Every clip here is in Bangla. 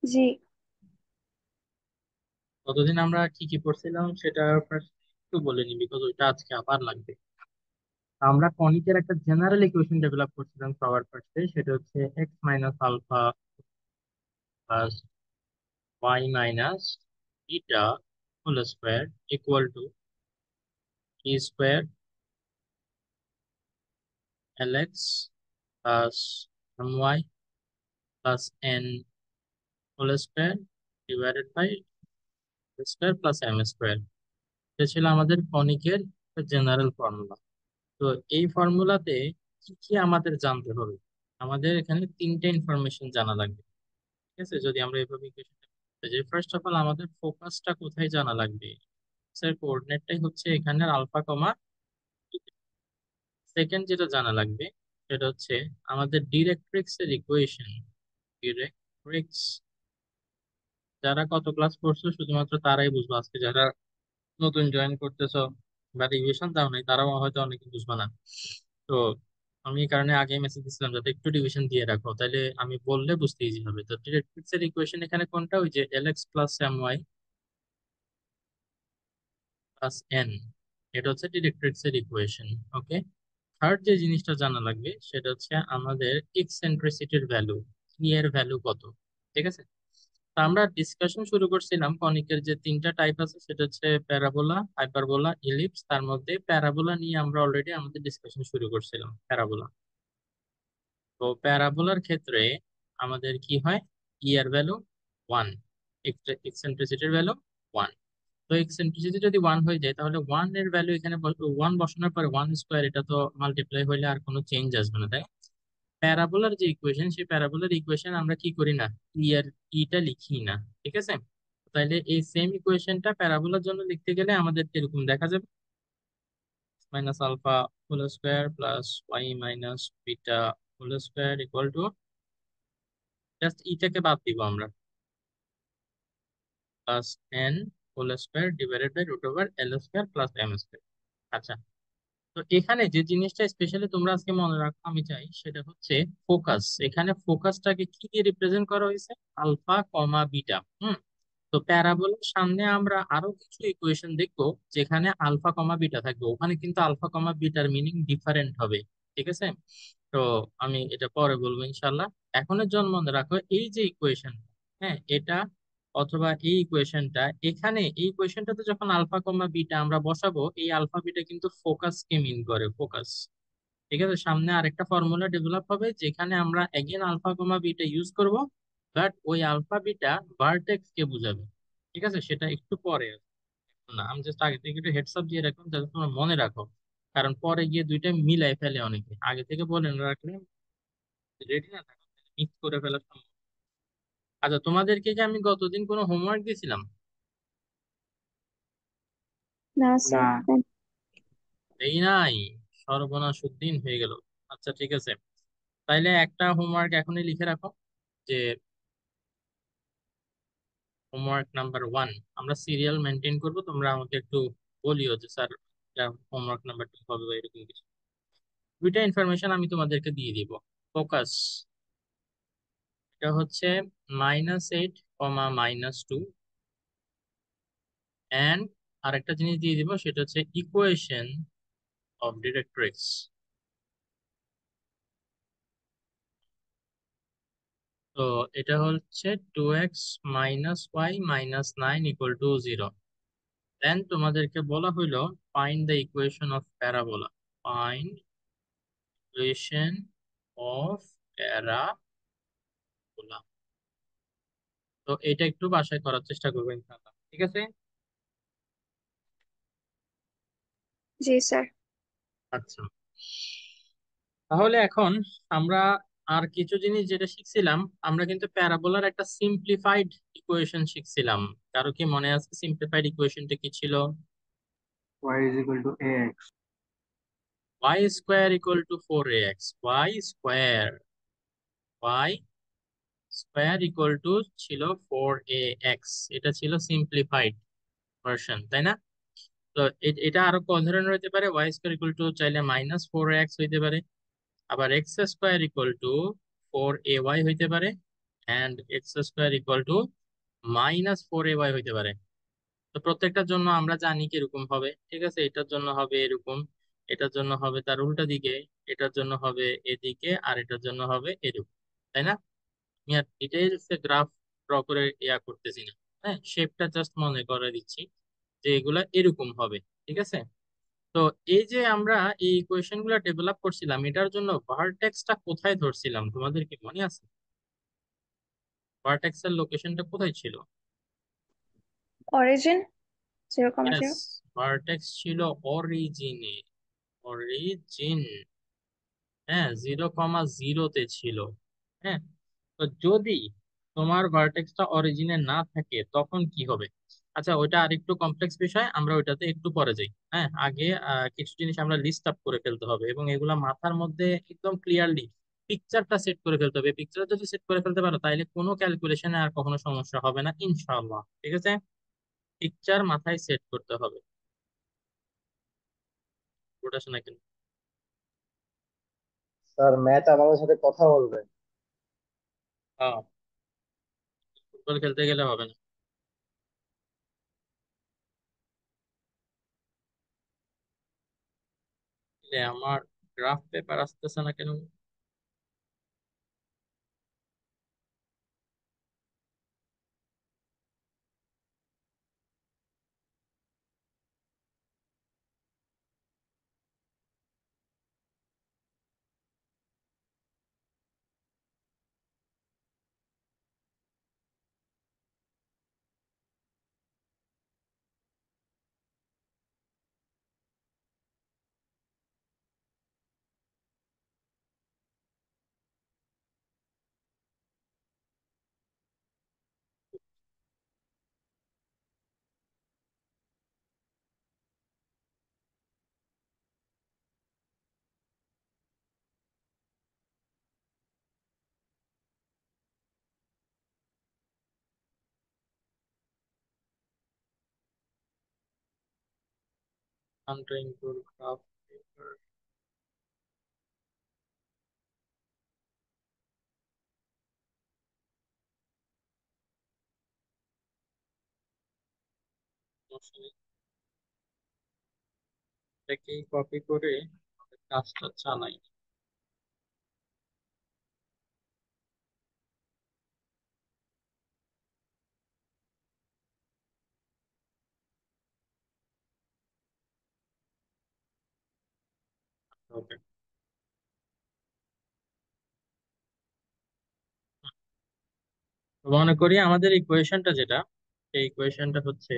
জি। কতদিন আমরা কি কি পড়ছিলাম সেটা first একটু বলে নি, বিকজ ওইটা আজকে আবার লাগবে। আমরা কনিকের একটা জেনারেল ইকুয়েশন ডেভেলপ করছিলাম সবার ফার্স্টে, সেটা হচ্ছে x minus alpha plus Y minus beta whole square equal to e square l x plus M Y plus N whole square divided by square plus M square. এটা ছিল আমাদের কনিকের জেনারেল ফর্মুলা। তো এই ফর্মুলাতে কি কি আমাদের জানতে হবে? আমাদের এখানে তিনটে ইনফরমেশন জানা লাগবে। ঠিক আছে, যদি আমরা এভাবে ইকুয়েশনটা করতে যাই, ফার্স্ট অফ অল আমাদের ফোকাসটা কোথায় জানা লাগবে। স্যার কোঅর্ডিনেটটাই হচ্ছে এখানে আলফা কমা। সেকেন্ড যেটা জানা লাগবে সেটা হচ্ছে আমাদের ডিরেক্ট্রিক্স এর ইকুয়েশন। ডিরেক্ট্রিক্স যারা কত ক্লাস করছো শুধুমাত্র তারাই বুঝবো, আজকে যারা নতুন জয়েন করতেছো বা রিভিশন দাও নাই তারাও হয়তো অনেকে বুঝবে না। তো আমি এই কারণে আগে মেসেজ দিছিলাম যাতে একটু ডিভিশন দিয়ে রাখো, তাহলে আমি বললে বুঝতে ইজি হবে। তো ডিরেক্ট্রিক্স এর ইকুয়েশন এখানে কোনটা, ওই যে L x plus M Y plus N, এটা হচ্ছে ডিরেক্ট্রিক্স এর ইকুয়েশন। ওকে। থার্ড যে জিনিসটা জানা লাগবে সেটা হচ্ছে আমাদের এক্সেন্ট্রিসিটির ভ্যালু, ই এর ভ্যালু কত। ঠিক আছে। তা আমরা ডিসকাশন শুরু করছিলাম কনিকের যে তিনটা টাইপ আছে, সেটা হচ্ছে প্যারাবোলা, হাইপারবোলা, ইলিপস। তার মধ্যে প্যারাবোলা নিয়ে আমরা অলরেডি আমাদের ডিসকাশন শুরু করছিলাম, প্যারাবোলা। তো প্যারাবোলার ক্ষেত্রে আমাদের কি হয়, ই এর ভ্যালু ওয়ান, এক্সেন্ট্রিসিটির ভ্যালু ওয়ান। তো এক্সেন্ট্রিসিটি যদি ওয়ান হয়ে যায় তাহলে ওয়ান এর ভ্যালু এখানে ওয়ান বসানোর পরে ওয়ান স্কোয়ার, এটা তো মাল্টিপ্লাই হইলে আর কোনো চেঞ্জ আসবে না, তাই। প্যারাবোলার যে ইকুয়েশন, সেই প্যারাবোলার ইকুয়েশন আমরা কি করি না, ই আর ইটা লিখি না। ঠিক আছে। তাইলে এই সেম ইকুয়েশনটা প্যারাবোলার জন্য লিখতে গেলে আমাদের কিরকম দেখা যাবে, minus alpha whole square plus Y minus beta whole square equal to, just ইটাকে বাদ দিব আমরা, plus N whole square divided by root over L square plus M square. আচ্ছা, তো এখানে যে জিনিসটা স্পেশালি তোমরা আজকে মনে রাখো আমি চাই, সেটা হচ্ছে ফোকাস। এখানে ফোকাসটাকে কি দিয়ে রিপ্রেজেন্ট করা হয়েছে, আলফা কমা বিটা। তো প্যারাবোলার সামনে আমরা আরো কিছু ইকুয়েশন দেখবো যেখানে আলফা কমা বিটা থাকবে, ওখানে কিন্তু আলফা কমা বিটার মিনিং ডিফারেন্ট হবে। ঠিক আছে। তো আমি এটা পরে বলবো ইনশাল্লাহ। এখনের জন্য মনে রাখো এই যে ইকুয়েশন, হ্যাঁ এটা, অথবা এই ইকুয়েশনটা, এখানে এই ইকুয়েশনটাতে যখন আলফা কমা বিটা আমরা বসাবো, এই আলফা বিটা কিন্তু ফোকাসকে মিন করে, ফোকাস। ঠিক আছে, সামনে আরেকটা ফর্মুলা ডেভেলপ হবে যেখানে আমরা again alpha comma beta use করব, বাট ওই আলফা বিটা ভার্টেক্স কে বুঝাবে। ঠিক আছে, সেটা একটু পরে আসবে। না, আমি জাস্ট আগে থেকে একটু হেডস আপ দিয়ে রাখলাম যাতে তোমরা মনে রাখো, কারণ পরে গিয়ে দুইটা মিলাই ফেলে অনেকে, আগে থেকে বলে না রাখলে, রেডি না থাকো, মিক্স করে ফেলার সম্ভব। আচ্ছা, তোমাদেরকে কি আমি গতদিন কোনো হোমওয়ার্ক দিয়েছিলাম? না না। স্যার, দেন। এই নাই, সর্বনাশ উদ্দিন হয়ে গেল। আচ্ছা ঠিক আছে, তাইলে একটা হোমওয়ার্ক এখনই লিখে রাখো, যে হোমওয়ার্ক নাম্বার ওয়ান। আমরা সিরিয়াল মেনটেন করব, তোমরা আমাকে একটু বলিও যে স্যার এটা হোমওয়ার্ক নাম্বার টু হবে বা এরকম কিছু। দুইটা ইনফরমেশন আমি তোমাদেরকে দিয়ে দিব। ফোকাস, এটা হচ্ছে -8 কমা -2, অ্যান্ড আরেকটা জিনিস দিয়ে দিব সেটা হচ্ছে ইকুয়েশন অফ ডিরেক্ট্রিক্স। তো এটা হচ্ছে 2x minus y minus 9 equal to 0। Then তোমাদেরকে বলা হইলো find the equation of parabola. Find equation of parabola. তো এটা একটু বাসায় করার চেষ্টা করবো ইনশাআল্লাহ। ঠিক আছে। জি স্যার। আচ্ছা, তাহলে এখন আমরা আর কিছু জিনিস যেটা শিখছিলাম, আমরা কিন্তু প্যারাবোলার একটা সিম্পলিফাইড ইকুয়েশন শিখছিলাম। কারো কি মনে আছে সিম্পলিফাইড ইকুয়েশনটা কি ছিল? y is equal to ax. Y square equal to 4ax। Y square equal to ছিল 4ax। এটা ছিল সিম্পলিফাইড ভার্সন, তাই না? তো এটা আরো কত ধরনের হতে পারে, ওয়াই স্কোয়ার ইকুয়াল টু চাইলে -4ax হইতে পারে, আবার x square equal to 4ay হইতে পারে, and x square equal to -4ay হইতে পারে। তো প্রত্যেকটার জন্য আমরা জানি কিরকম হবে, ঠিক আছে? এটার জন্য হবে এরকম, এটার জন্য হবে তার উল্টা দিকে, এটার জন্য হবে এদিকে, আর এটার জন্য হবে এরকম, তাই না? আমি আর ডিটেইলস গ্রাফ ড্র করে করতেছি না, হ্যাঁ, শেপটা জাস্ট মনে করে দিচ্ছি যে এগুলা এরকম হবে, ঠিক আছে? তো এই যে আমরা এই ইকুয়েশন গুলা ডেভেলপ করছিলাম, এটার জন্য ভার্টেক্সটা কোথায় ধরছিলাম তোমাদের কি মনে আছে? ভার্টেক্সের লোকেশনটা কোথায় ছিল? Origin 0, yes, 0। ভার্টেক্স ছিল অরিজিনে, অরিজিন, হ্যাঁ, 0,0-তে ছিল। হ্যাঁ, তো যদি তোমার ভার্টেক্সটা অরিজিনে না থাকে তখন কি হবে? আচ্ছা, ওইটা আরেকটু কমপ্লেক্স বিষয়, আমরা ওইটাতে একটু পরে যাই। হ্যাঁ, আগে কিছু জিনিস আমরা লিস্ট আপ করে ফেলতে হবে এবং এগুলা মাথার মধ্যে একদম ক্লিয়ারলি পিকচারটা সেট করে ফেলতে হবে। পিকচার যদি সেট করে ফেলতে পারো তাহলে কোনো ক্যালকুলেশনে আর কখনো সমস্যা হবে না ইনশাআল্লাহ, ঠিক আছে? পিকচার মাথায় সেট করতে হবে। ওটা শোনা কিন্তু স্যার ম্যাথ আমাদের সাথে কথা বলবে। ফুটবল খেলতে গেলে হবে না। আমার গ্রাফ পেপার আসতেছে না কেন? I'm trying to graph paper. সমস্যা নেই। এটাকেই কপি করে আমাদের কাজটা চালাই। ওকে, মনে করি আমাদের ইকুয়েশনটা যেটা, এই ইকুয়েশনটা হচ্ছে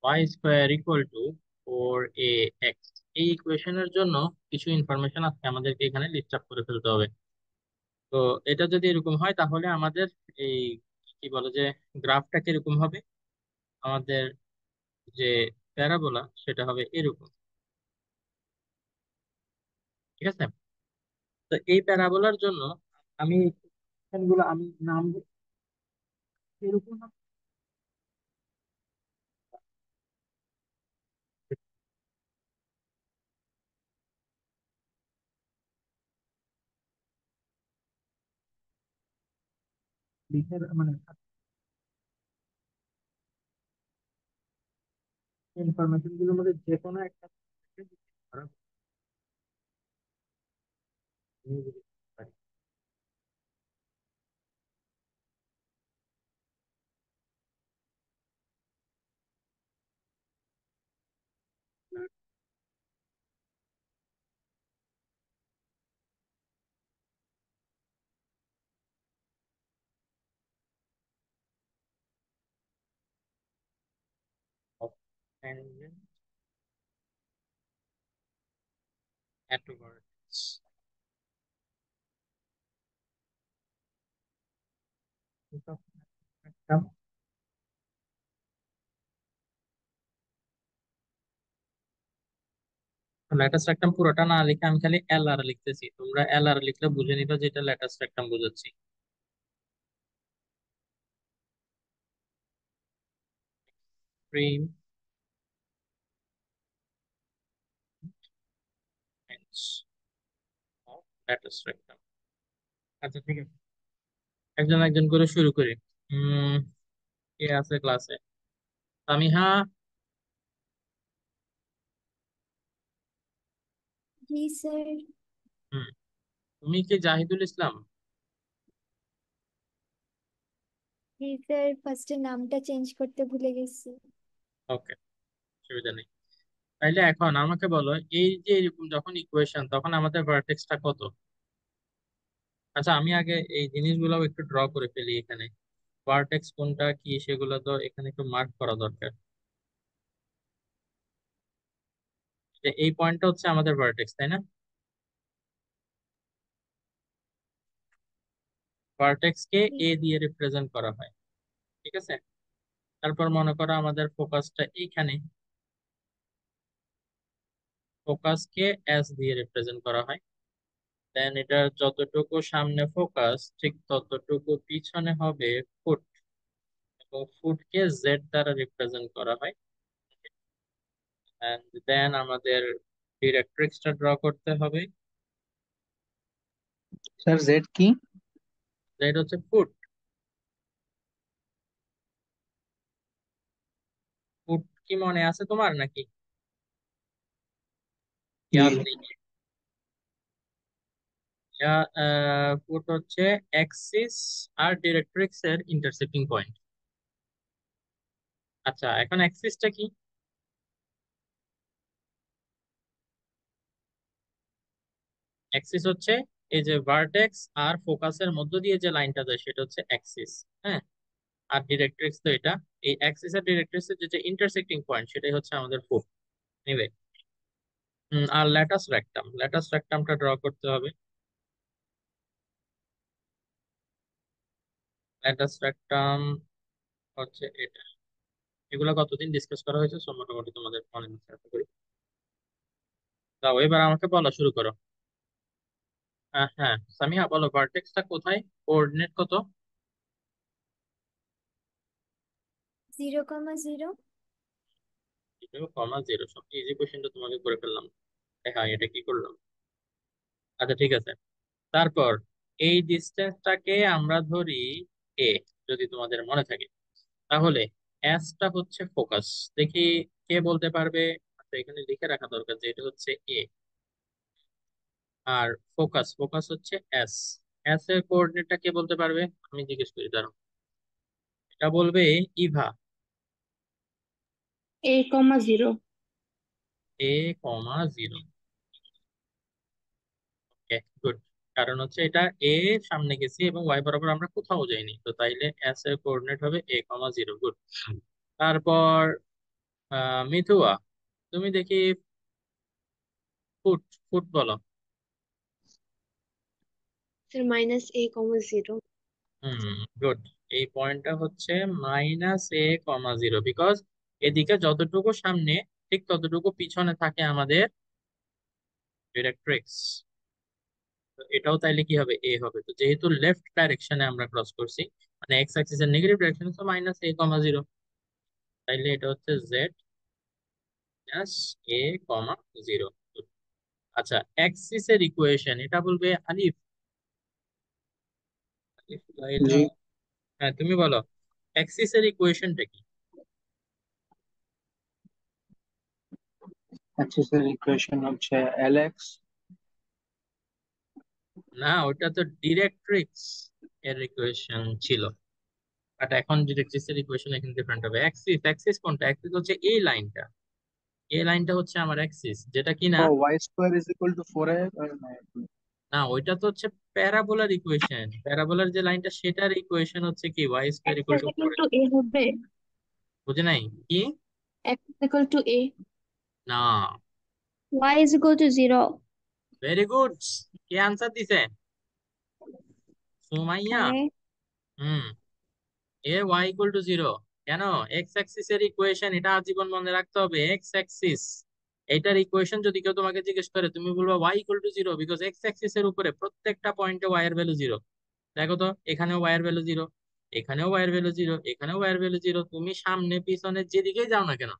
y square equal to 4ax। এই ইকুয়েশনের জন্য কিছু ইনফরমেশন আজকে আমাদেরকে এখানে লিস্ট আপ করে ফেলতে হবে। তো এটা যদি এরকম হয় তাহলে আমাদের এই কি বলে যে গ্রাফটা কিরকম হবে, আমাদের যে প্যারাবোলা সেটা হবে এরকম, ঠিক আছে? তো এই প্যারাবোলার জন্য আমি গুলো আমি নাম এরকম লিখে মানে ইনফরমেশন গুলোর মধ্যে যে কোনো একটা খারাপ নিয়ে যদি পারি। Of tangent at vertex. ল্যাটাস্ট রাক্টাম পুরোটা না লিখে আমি খালি এল আর লিখতেছি, তোমরা এল আর লিখলে বুঝে নিবা যেটা ল্যাটাস্ট রাক্টাম বুঝাচ্ছি। প্রিম ল্যাটাস্ট রাক্টাম। আচ্ছা ঠিক আছে, একজন একজন করে শুরু করি। উম কে আছে ক্লাসে? সামিহা। জি স্যার। হুম। তুমি কি জাহিদুল ইসলাম? জি স্যার, ফার্স্টে নামটা চেঞ্জ করতে ভুলে গেছি। ওকে, অসুবিধা নেই। তাইলে এখন আমাকে বলো, এই যে এরকম যখন ইকুয়েশন, তখন আমাদের ভার্টেক্সটা কত? আচ্ছা, আমি আগে এই জিনিসগুলো একটু ড্র করে ফেলি এখানে। ভার্টেক্স কোনটা কি সেগুলো তো এখানে একটু মার্ক করা দরকার। যে এই পয়েন্টটা হচ্ছে আমাদের ভার্টেক্স, তাই না? ভার্টেক্স কে জি। এ দিয়ে রিপ্রেজেন্ট করা হয়, ঠিক আছে? তারপর মনে করো আমাদের ফোকাসটা এইখানে, ফোকাস কে এস দিয়ে রিপ্রেজেন্ট করা হয়। দেন এটা যতটুকু সামনে ফোকাস, ঠিক ততটুকু পিছনে হবে ফুট, এবং ফুট কে জেড দ্বারা রিপ্রেজেন্ট করা হয়। এন্ড দেন আমাদের ডিরেক্ট্রিক্সটা ড্র করতে হবে। স্যার জেড কি? জেড হচ্ছে ফুট। ফুট কি মনে আছে তোমার নাকি জি। ইয়াদ নেই? ফুট হচ্ছে অ্যাক্সিস আর ডিরেক্ট্রিক্স এর ইন্টারসেক্টিং পয়েন্ট। আচ্ছা, এখন অ্যাক্সিসটা কি? অ্যাক্সিস হচ্ছে এই যে ভার্টেক্স আর ফোকাসের মধ্য দিয়ে যে লাইনটা যায় সেটা হচ্ছে অ্যাক্সিস। হ্যাঁ। আর ডিরেক্ট্রিক্স তো এটা, এই অ্যাক্সিস আর ডিরেক্ট্রিক্স এর যে ইন্টারসেক্টিং পয়েন্ট সেটাই হচ্ছে আমাদের ফুট নিবে। আর ল্যাটাস রেক্টামটা ড্র করতে হবে। ল্যাটাস রেক্টাম হচ্ছে এটা। এগুলো কতদিন ডিসকাস করা হয়েছে সো মোটামুটি তোমাদের মনে আছে আশা করি। তাও এবার আমাকে বলা শুরু করো। হ্যাঁ, সামিহা বলো ভার্টেক্সটা কোথায়, কোঅর্ডিনেট কত? 0,0। 0,0। সবচেয়ে ইজি কোশ্চেনটা তোমাকে করে ফেললাম। হ্যাঁ, এটা কি করলাম? আচ্ছা, ঠিক আছে। তারপর এই ডিস্টেন্সটাকে আমরা ধরি এ, যদি তোমাদের মনে থাকে। তাহলে এসটা হচ্ছে ফোকাস। দেখি কে বলতে পারবে। আচ্ছা, এখানে লিখে রাখা দরকার যে এটা হচ্ছে এ, আর ফোকাস ফোকাস হচ্ছে এস। এস এর কোঅর্ডিনেটটা কে বলতে পারবে? আমি জিজ্ঞেস করি, দাঁড়াও। এটা বলবে ইভা। A,0। A,0। ওকে, গুড। কারণ হচ্ছে এটা এ সামনে গেছি এবং ওয়াই বরাবর আমরা কোথাও যাইনি, তো তাইলে এস এর কোঅর্ডিনেট হবে A,0। গুড। তারপর মিথুয়া, তুমি দেখি ফুট ফুট বলো। Sir -A,0। গুড। এই পয়েন্টটা হচ্ছে -A,0, বিকজ এদিকে যতটুকু সামনে ঠিক ততটুকু পিছনে থাকে আমাদের ডিরেক্ট্রিক্স। তো এটাও তাইলে কি হবে, এ হবে। তো যেহেতু লেফট ডাইরেকশনে আমরা ক্রস করছি, মানে এক্স অ্যাক্সিস এর নেগেটিভ ডাইরেকশন, তো -A,0। তাইলে এটা হচ্ছে জেড A,0। আচ্ছা, অ্যাক্সিস এর ইকুয়েশন এটা বলবে আলিফ। আলিফ লাইলা। জি। হ্যাঁ, তুমি বলো অ্যাক্সিস এর ইকুয়েশনটা কি? অ্যাক্সিসের ইকুয়েশন হচ্ছে এলএক্স। না, ওটা তো ডিরেক্ট্রিক্স এর ইকুয়েশন ছিল, বাট এখন ডিরেক্ট্রিক্স এর ইকুয়েশন এখানে ডিফারেন্ট হবে। অ্যাক্সিস অ্যাক্সিস কোনটা? অ্যাক্সিস হচ্ছে এই লাইনটা। এই লাইনটা হচ্ছে আমার অ্যাক্সিস, যেটা কি না। ও Y square is equal to 4a। না, ওইটা তো হচ্ছে প্যারাবোলার ইকুয়েশন। প্যারাবোলার যে লাইনটা সেটার ইকুয়েশন হচ্ছে কি y square X equal is to equal 4। to A হবে। বুঝে নাই কি? X is equal to A, না। Y is equal to 0। Very good. K answer দিছে? সুমাইয়া। হ্যাঁ। হুম। A,y = 0 কেন? এক্স অ্যাক্সিস এর ইকুয়েশন, এটা আজীবন মনে রাখতে হবে। এক্স অ্যাক্সিস এইটার ইকুয়েশন যদি কেউ তোমাকে জিজ্ঞেস করে, তুমি বলবা y = 0, বিকজ এক্স অ্যাক্সিস এর উপরে প্রত্যেকটা পয়েন্টে y এর ভ্যালু 0। দেখো তো, এখানেও y এর ভ্যালু 0, এখানেও y এর ভ্যালু 0, এখানেও y এর ভ্যালু 0। তুমি সামনে পিছনে যেদিকেই যাও না কেন,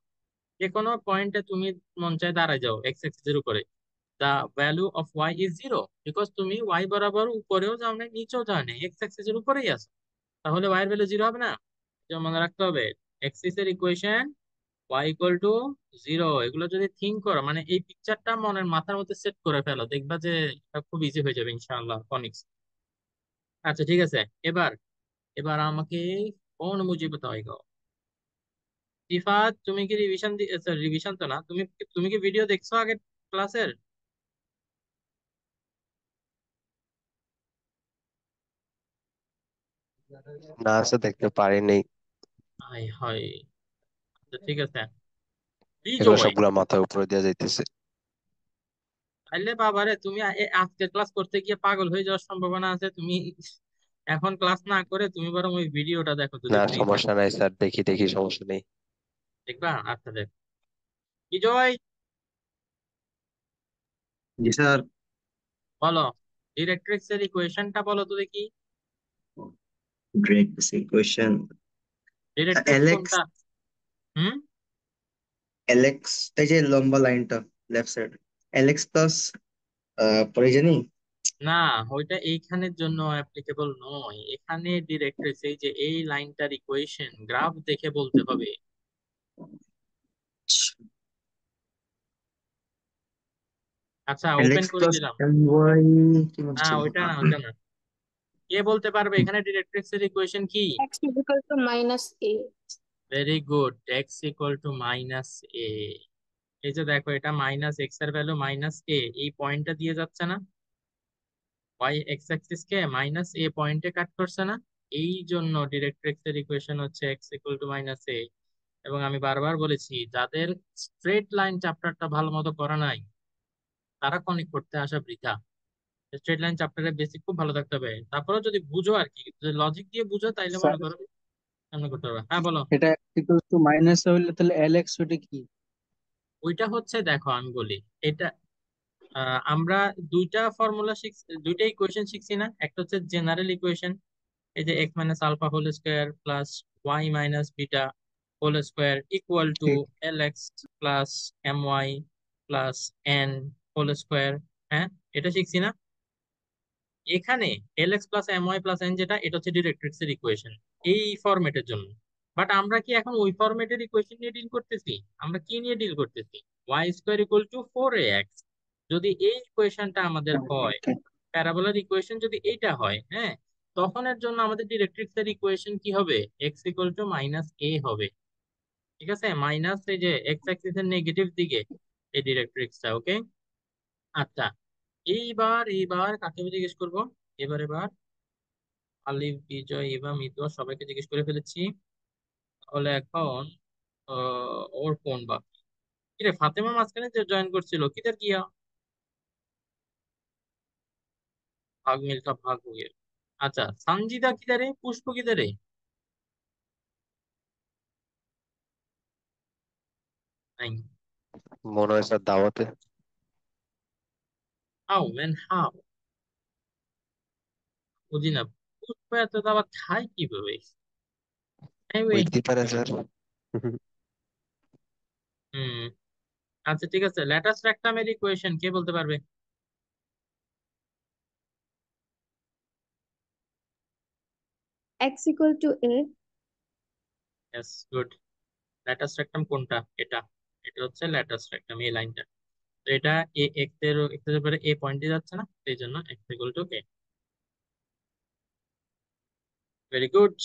যে কোনো পয়েন্টে তুমি মন চায় দাঁড়ায় যাও এক্স অ্যাক্সিস এর উপরে, the value of y is 0 because তুমি y বরাবর উপরেও যাও না নিচেও যাও না x অ্যাক্সিস এর উপরেই আছো, তাহলে y এর ভ্যালু 0 হবে না। এটা মনে রাখতে হবে। অ্যাক্সিস এর ইকুয়েশন y ইকুয়াল টু 0, এগুলো যদি থিঙ্ক করো মানে এই পিকচারটা মনের মাথার মধ্যে সেট করে ফেলো, দেখবা যে এটা খুব ইজি হয়ে যাবে ইনশাআল্লাহ কনিক্স। আচ্ছা ঠিক আছে, এবার এবার আমাকে কোন মুজিব बताओ। ইফাত তুমি কি রিভিশন রিভিশন তো না, তুমি কি ভিডিও দেখছো আগে ক্লাসের? না স্যার, দেখতে পারিনি। High high. আচ্ছা ঠিক আছে, এগুলো বিজয়। সবগুলা মাথার উপরে দেওয়া যাইতেছে। তাইলে বাবারে তুমি আজকের ক্লাস করতে গিয়ে পাগল হয়ে যাওয়ার সম্ভাবনা আছে। তুমি এখন ক্লাস না করে তুমি বরং ওই ভিডিওটা দেখো যদি না, ফ্রি থাকো। সমস্যা নাই স্যার, দেখি দেখি, সমস্যা নেই। দেখবা? আচ্ছা দেখ। বিজয় জি স্যার। বলো, ডিরেক্ট্রিক্স এর ইকুয়েশনটা বলো তো দেখি। Great equation. ডিরেক্ট্রিক্স এলেক্স কোনটা? হুম। এলেক্স এই যে লম্বা লাইনটা লেফট সাইড, এলেক্স প্লাস পরে জানি। না, ওইটা এইখানের জন্য অ্যাপ্লিকেবল নয়। এখানে ডিরেক্ট্রিক্স এই যে এই লাইনটার ইকুয়েশন গ্রাফ দেখে বলতে হবে। আচ্ছা ওপেন এলেক্স করে প্লাস দিলাম। এম ওয়াই কি না হচ্ছে? ওইটা না, ওইটা না। কে বলতে পারবে এখানে ডিরেক্ট্রিক্স এর ইকুয়েশন কি? x is equal to minus a. Very good, X equal to minus A. এই যে দেখো, এটা মাইনাস এক্স এর ভ্যালু মাইনাস এ, এই পয়েন্টটা দিয়ে যাচ্ছে না, ওয়াই এক্স অ্যাক্সিস কে মাইনাস এ পয়েন্টে কাট করছে না। এই জন্য ডিরেক্ট্রিক্স এর ইকুয়েশন হচ্ছে এক্স ইকুয়াল টু মাইনাস এ। এবং আমি বারবার বলেছি, যাদের স্ট্রেট লাইন চ্যাপ্টারটা ভালো মতো করা নাই তারা কনিক করতে আসা বৃথা। স্ট্রেট লাইন চ্যাপ্টারের বেসিক খুব ভালো থাকতে হবে, তারপরে যদি বুঝো আর কি, লজিক দিয়ে বুঝো তাইলে মনে স্যার, করো সামনে করতে পারবে। হ্যাঁ বলো। এটা ইকুয়াল টু মাইনাস হইলে তাহলে এলএক্স ওটা কি? ওইটা হচ্ছে দেখো আমি বলি, এটা আমরা দুইটা ফর্মুলা শিখছি, দুইটা ইকুয়েশন শিখছি না। একটা হচ্ছে জেনারেল ইকুয়েশন, এই যে X minus alpha whole square plus Y minus beta whole square equal to ঠিক। L x plus M Y plus N whole square. হ্যাঁ, এটা শিখছি না। এখানে L x plus M Y plus N যেটা, এটা হচ্ছে ডিরেক্ট্রিক্স এর ইকুয়েশন এই ফরম্যাটের জন্য। বাট আমরা কি এখন ওই ফরম্যাটের ইকুয়েশন নিয়ে ডিল করতেছি? আমরা কি নিয়ে ডিল করতেছি? Y square equal to four a x. যদি এই ইকুয়েশনটা আমাদের হয়, প্যারাবোলার ইকুয়েশন যদি এইটা হয়, হ্যাঁ, তখন এর জন্য আমাদের ডিরেক্ট্রিক্স এর ইকুয়েশন কি হবে? এক্স ইকুয়াল টু মাইনাস এ হবে। ঠিক আছে, মাইনাস এই যে এক্স অ্যাক্সিস এর নেগেটিভ দিকে এই ডিরেক্ট্রিক্সটা। ওকে। আচ্ছা, এইবার কাকে আমি জিজ্ঞেস করবো? এবার আলিফ বিজয় এবার মিতুয়া সবাইকে জিজ্ঞেস করে ফেলেছি। তাহলে এখন ওর কোন বাকি? কিরে ফাতেমা মাঝখানে যে জয়েন করছিল, কিদের গিয়া ভাগ মিলকা ভাগ হয়ে গেল। আচ্ছা, সঞ্জিদা কিধারে, পুষ্প কিধারে? নাই। মনে হয় স্যার দাওয়াতে। How man how? বুঝি না, পুষ্প এত আবার খায় কিভাবে? Anyway, হইতে পারে স্যার। হুম। আচ্ছা ঠিক আছে, ল্যাটাস্ট রেকটামের ইকুয়েশন কে বলতে পারবে? x equal to a. Yes, good. Latus rectum কোনটা? এটা, এটা হচ্ছে ল্যাটাস্ট রেকটাম এই লাইনটা। তো এটা এ এক্স এর উপরে এ পয়েন্টে যাচ্ছে না, সেই জন্য X equal to K. Very good.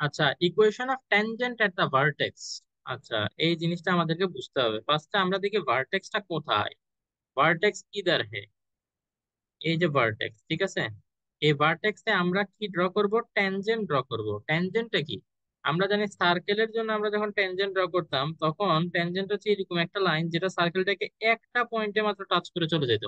আচ্ছা, equation of tangent at the vertex. আচ্ছা, এই জিনিসটা আমাদেরকে বুঝতে হবে। ফার্স্টে আমরা দেখি ভার্টেক্সটা কোথায়। ভার্টেক্স কিধার হে? এই যে ভার্টেক্স, ঠিক আছে। এই ভার্টেক্সে আমরা কি ড্র করব? ট্যানজেন্ট ড্র করব। ট্যানজেন্টটা কি? আমরা জানি সার্কেলের জন্য আমরা যখন ট্যানজেন্ট ড্র করতাম, তখন ট্যানজেন্ট হচ্ছে এরকম একটা লাইন যেটা সার্কেলটাকে একটা পয়েন্টে মাত্র টাচ করে চলে যেত।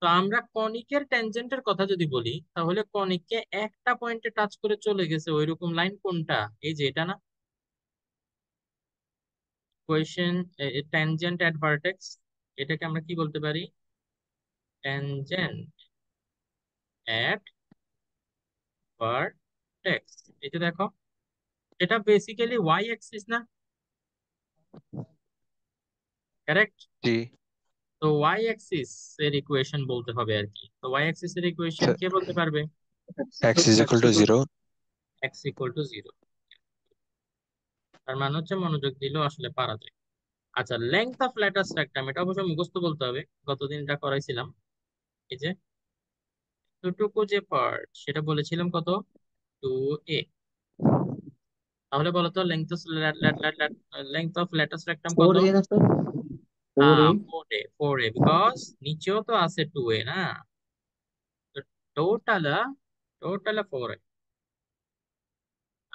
তো আমরা কনিকের ট্যানজেন্টের কথা যদি বলি, তাহলে কনিককে একটা পয়েন্টে টাচ করে চলে গেছে ওইরকম লাইন কোনটা? এই যে এটা না, কোয়েশ্চেন ট্যানজেন্ট অ্যাট ভার্টেক্স। এটাকে আমরা কি বলতে পারি? Tangent at vertex. এই যে দেখো, এটা বেসিক্যালি ওয়াই অ্যাক্সিস না? কারেক্ট। জি। তো তো ওয়াই অ্যাক্সিস এর ইকুয়েশন বলতে হবে আর কি। তো ওয়াই অ্যাক্সিস এর ইকুয়েশন কে বলতে পারবে? x is equal to 0. X equal to zero. তার মানে হচ্ছে মনোযোগ দিলেও আসলে পারা যায়। আচ্ছা, লেংথ অফ ল্যাটাস রেক্টাম, এটা অবশ্যই মুখস্থ বলতে হবে, গতদিন এটা করাইছিলাম। এই যে এতটুকু যে পার্ট সেটা বলেছিলাম কত, 2a। তাহলে বলো তো লেংথ অফ ল্যাটাস রেক্টাম ফোর কত? এ না স্যার? ফোর হ্যাঁ, এ 4a বিকজ নিচেও তো আছে 2a না, টোটাল টোটাল 4a।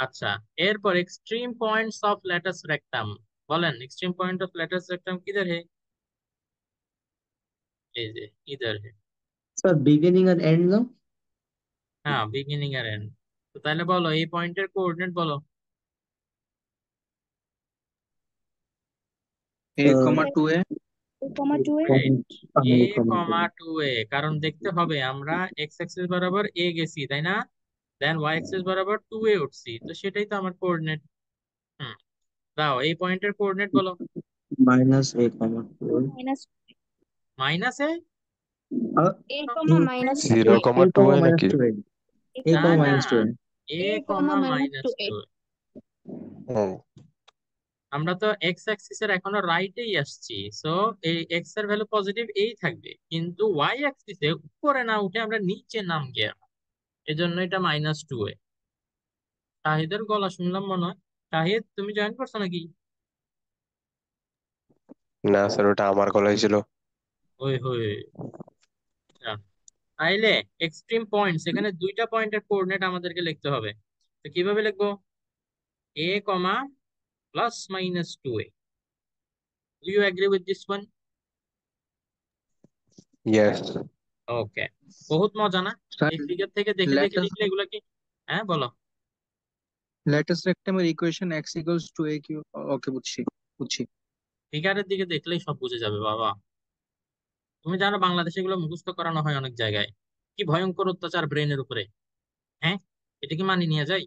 আচ্ছা, এরপর এক্সট্রিম পয়েন্টস অফ ল্যাটাস রেক্টাম, বলেন এক্সট্রিম পয়েন্ট অফ ল্যাটাস রেক্টাম কিধর হে? এই যে ইধর হে। স্যার, বিগিনিং আর এন্ড না? হ্যাঁ, বিগিনিং আর এন্ড। তো তাহলে বলো এই পয়েন্টের কোঅর্ডিনেট বলো। a comma 2a 2, Right. আমি এ কমেন্ট কমা টু এ, কারণ দেখতে হবে আমরা এক্স অ্যাক্সিস বরাবর এ গেছি তাই না, দেন ওয়াই অ্যাক্সিস বরাবর 2a উঠছি, তো সেটাই তো আমার কোঅর্ডিনেট। হুম, দাও এই পয়েন্টের কোঅর্ডিনেট বলো। Minus A comma four minus minus A, A comma minus 0, 2A. A 2a comma minus নাকি? টু এ, এ না কমা না, minus two A. A A comma comma minus minus 2A. Two. ও আমরা তো এক্স অ্যাক্সিস এর এখনো রাইটেই আসছি, সো এই এক্স এর ভ্যালু পজিটিভ এই থাকবে, কিন্তু ওয়াই অ্যাক্সিসে উপরে না উঠে আমরা নিচে নাম গেলাম, এজন্য এটা -2a। শাহিদের গলা শুনলাম মনে হয়। শাহিদ, তুমি জয়েন করছো নাকি? না স্যার, ওটা আমার গলাই ছিল। ওই হই, তাইলে এক্সট্রিম পয়েন্টস, এখানে দুইটা পয়েন্টের কোঅর্ডিনেট আমাদেরকে লিখতে হবে। তো কিভাবে লিখবো? A comma plus minus 2a। Do you agree with this one? Yes. Okay, বহুত মজা না? স্যার এই ফিগার থেকে দেখে দেখে ল্যাটাস লিখলে এগুলা কি। হ্যাঁ বলো। ল্যাটাস রেক্টামের equation x equals to a Q. Okay, বুঝছি বুঝছি। ফিগারের দিকে দেখলেই সব বুঝে যাবে বাবা। তুমি জানো বাংলাদেশে এগুলো মুখস্থ করানো হয় অনেক জায়গায়, কি ভয়ঙ্কর অত্যাচার ব্রেনের উপরে। হ্যাঁ, এটা কি মানিয়ে নিয়ে যায়?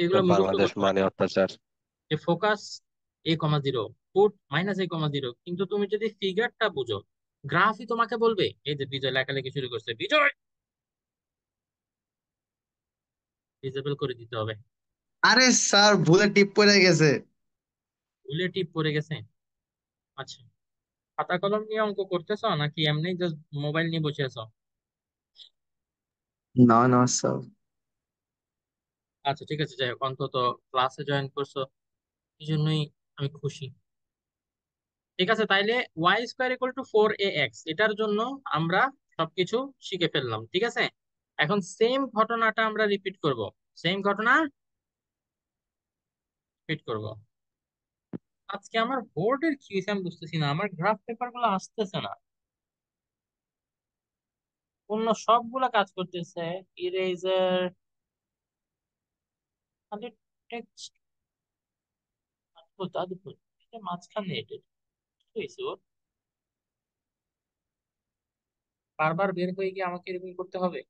এগুলো মুখস্থ বাংলাদেশ করতে হয়। মানে অত্যাচার। যে ফোকাস a,0, পুট -a,0, কিন্তু তুমি যদি ফিগারটা বুঝো, গ্রাফই তোমাকে বলবে। এই যে বিজয় লেখালেখি শুরু করছে, বিজয় ডিসেবল করে দিতে হবে। আরে স্যার, ভুলে টিপ পড়ে গেছে। ভুলে টিপ পড়ে গেছে। আচ্ছা, খাতা কলম নিয়ে অঙ্ক করতেছো নাকি এমনি জাস্ট মোবাইল নিয়ে বসে আছো? না না স্যার। আচ্ছা ঠিক আছে, যাই হোক, অন্তত ক্লাসে জয়েন করছো, এই জন্যই আমি খুশি। ঠিক আছে, তাইলে Y square equal to 4ax, এটার জন্য আমরা সবকিছু শিখে ফেললাম। ঠিক আছে, এখন সেম ঘটনাটা আমরা রিপিট করব। সেম ঘটনা রিপিট করব। আজকে আমার বোর্ডের কি হয়েছে আমি বুঝতেছি না, আমার গ্রাফ পেপার গুলো আসতেছে না, অন্য সবগুলা কাজ করতেছে। ইরেজার, খালি টেক্সট, এটা মাঝখানে এটা কি হয়েছে ওর? বারবার বের হয়ে গিয়ে আমাকে এরকম করতে হবে?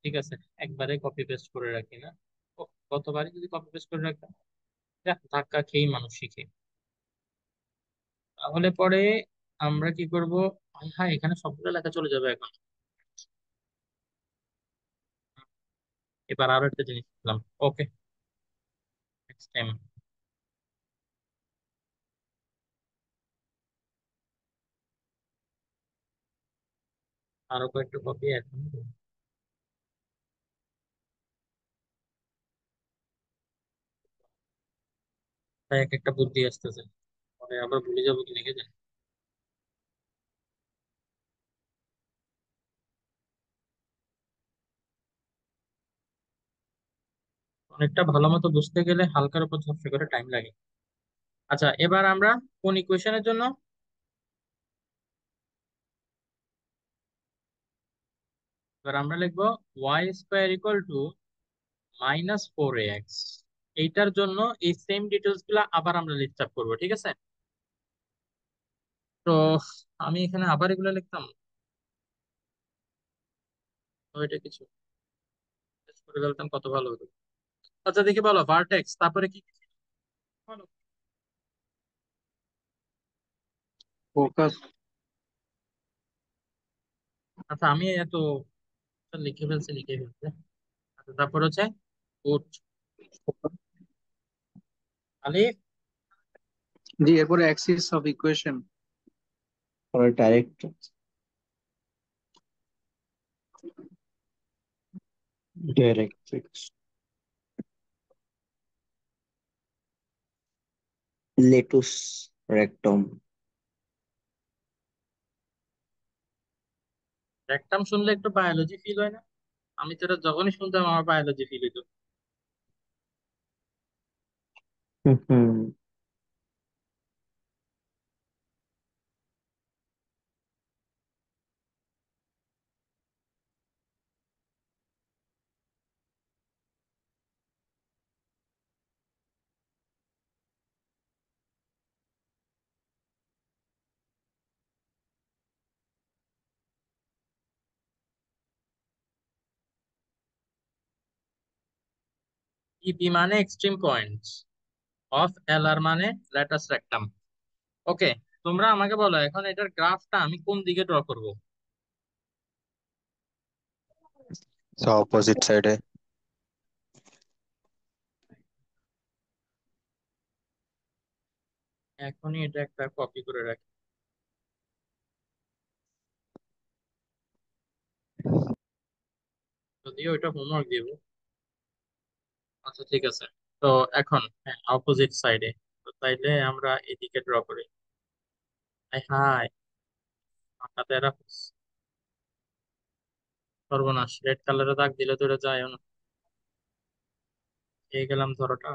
ঠিক আছে, একবারে কপি পেস্ট করে রাখি না। ও, গতবারই যদি কপি পেস্ট করে রাখতাম। যাক, ধাক্কা খেয়েই মানুষ শিখে। তাহলে পরে আমরা কি করব? হ্যাঁ, এখানে সবগুলো লেখা চলে যাবে এখন। এবার আরো একটা জিনিস শিখলাম। ওকে, নেক্সট টাইম। আরো কয়েকটা কপি এখন, তাই এক একটা বুদ্ধি আসতেছে, পরে আবার ভুলে যাবো কি লিখে যায়। অনেকটা ভালো মতো বুঝতে গেলে হালকার উপর ঝাপসা করে টাইম লাগে। আচ্ছা, এবার আমরা কোন ইকুয়েশনের জন্য? এবার আমরা লিখবো Y square equal to -4ax। এইটার জন্য এই সেম ডিটেলস গুলা আবার আমরা লিস্ট আপ করবো। ঠিক আছে, তো আমি এখানে আবার এগুলো লিখতাম, তো এটা কিছু করে ফেলতাম কত ভালো হতো। আচ্ছা দেখি বলো, ভার্টেক্স তারপরে কি কি ছিল? বলো। ফোকাস। আচ্ছা আমি এত লিখে ফেলছে। আচ্ছা তারপর হচ্ছে উট, আলিফ, জি, এরপরে অ্যাক্সিস অফ ইকুয়েশন। পরে ডাইরেক্ট ডাইরেক্ট্রিক্স, লেটুস, রেক্টম। রেকটাম শুনলে একটু বায়োলজি ফিল হয় না? আমি তো এটা যখনই শুনতাম আমার বায়োলজি ফিল হইতো। হুম। ইপি মানে এক্সট্রিম পয়েন্টস, অফ এলআর মানে ল্যাটাস রেকটাম। ওকে, তোমরা আমাকে বলো এখন এটার গ্রাফটা আমি কোন দিকে ড্র করব? অপোজিট সাইডে। এখনই এটা একটা কপি করে রাখি, যদিও এটা হোমওয়ার্ক দিব। আচ্ছা ঠিক আছে। তো এখন হ্যাঁ অপোজিট সাইডে, তো তাইলে আমরা এদিকে ড্র করি। হাই হাই, হাতে এরা সর্বনাশ, রেড কালারে দাগ দিলে তো এটা যায় না। পেয়ে গেলাম ধরোটা।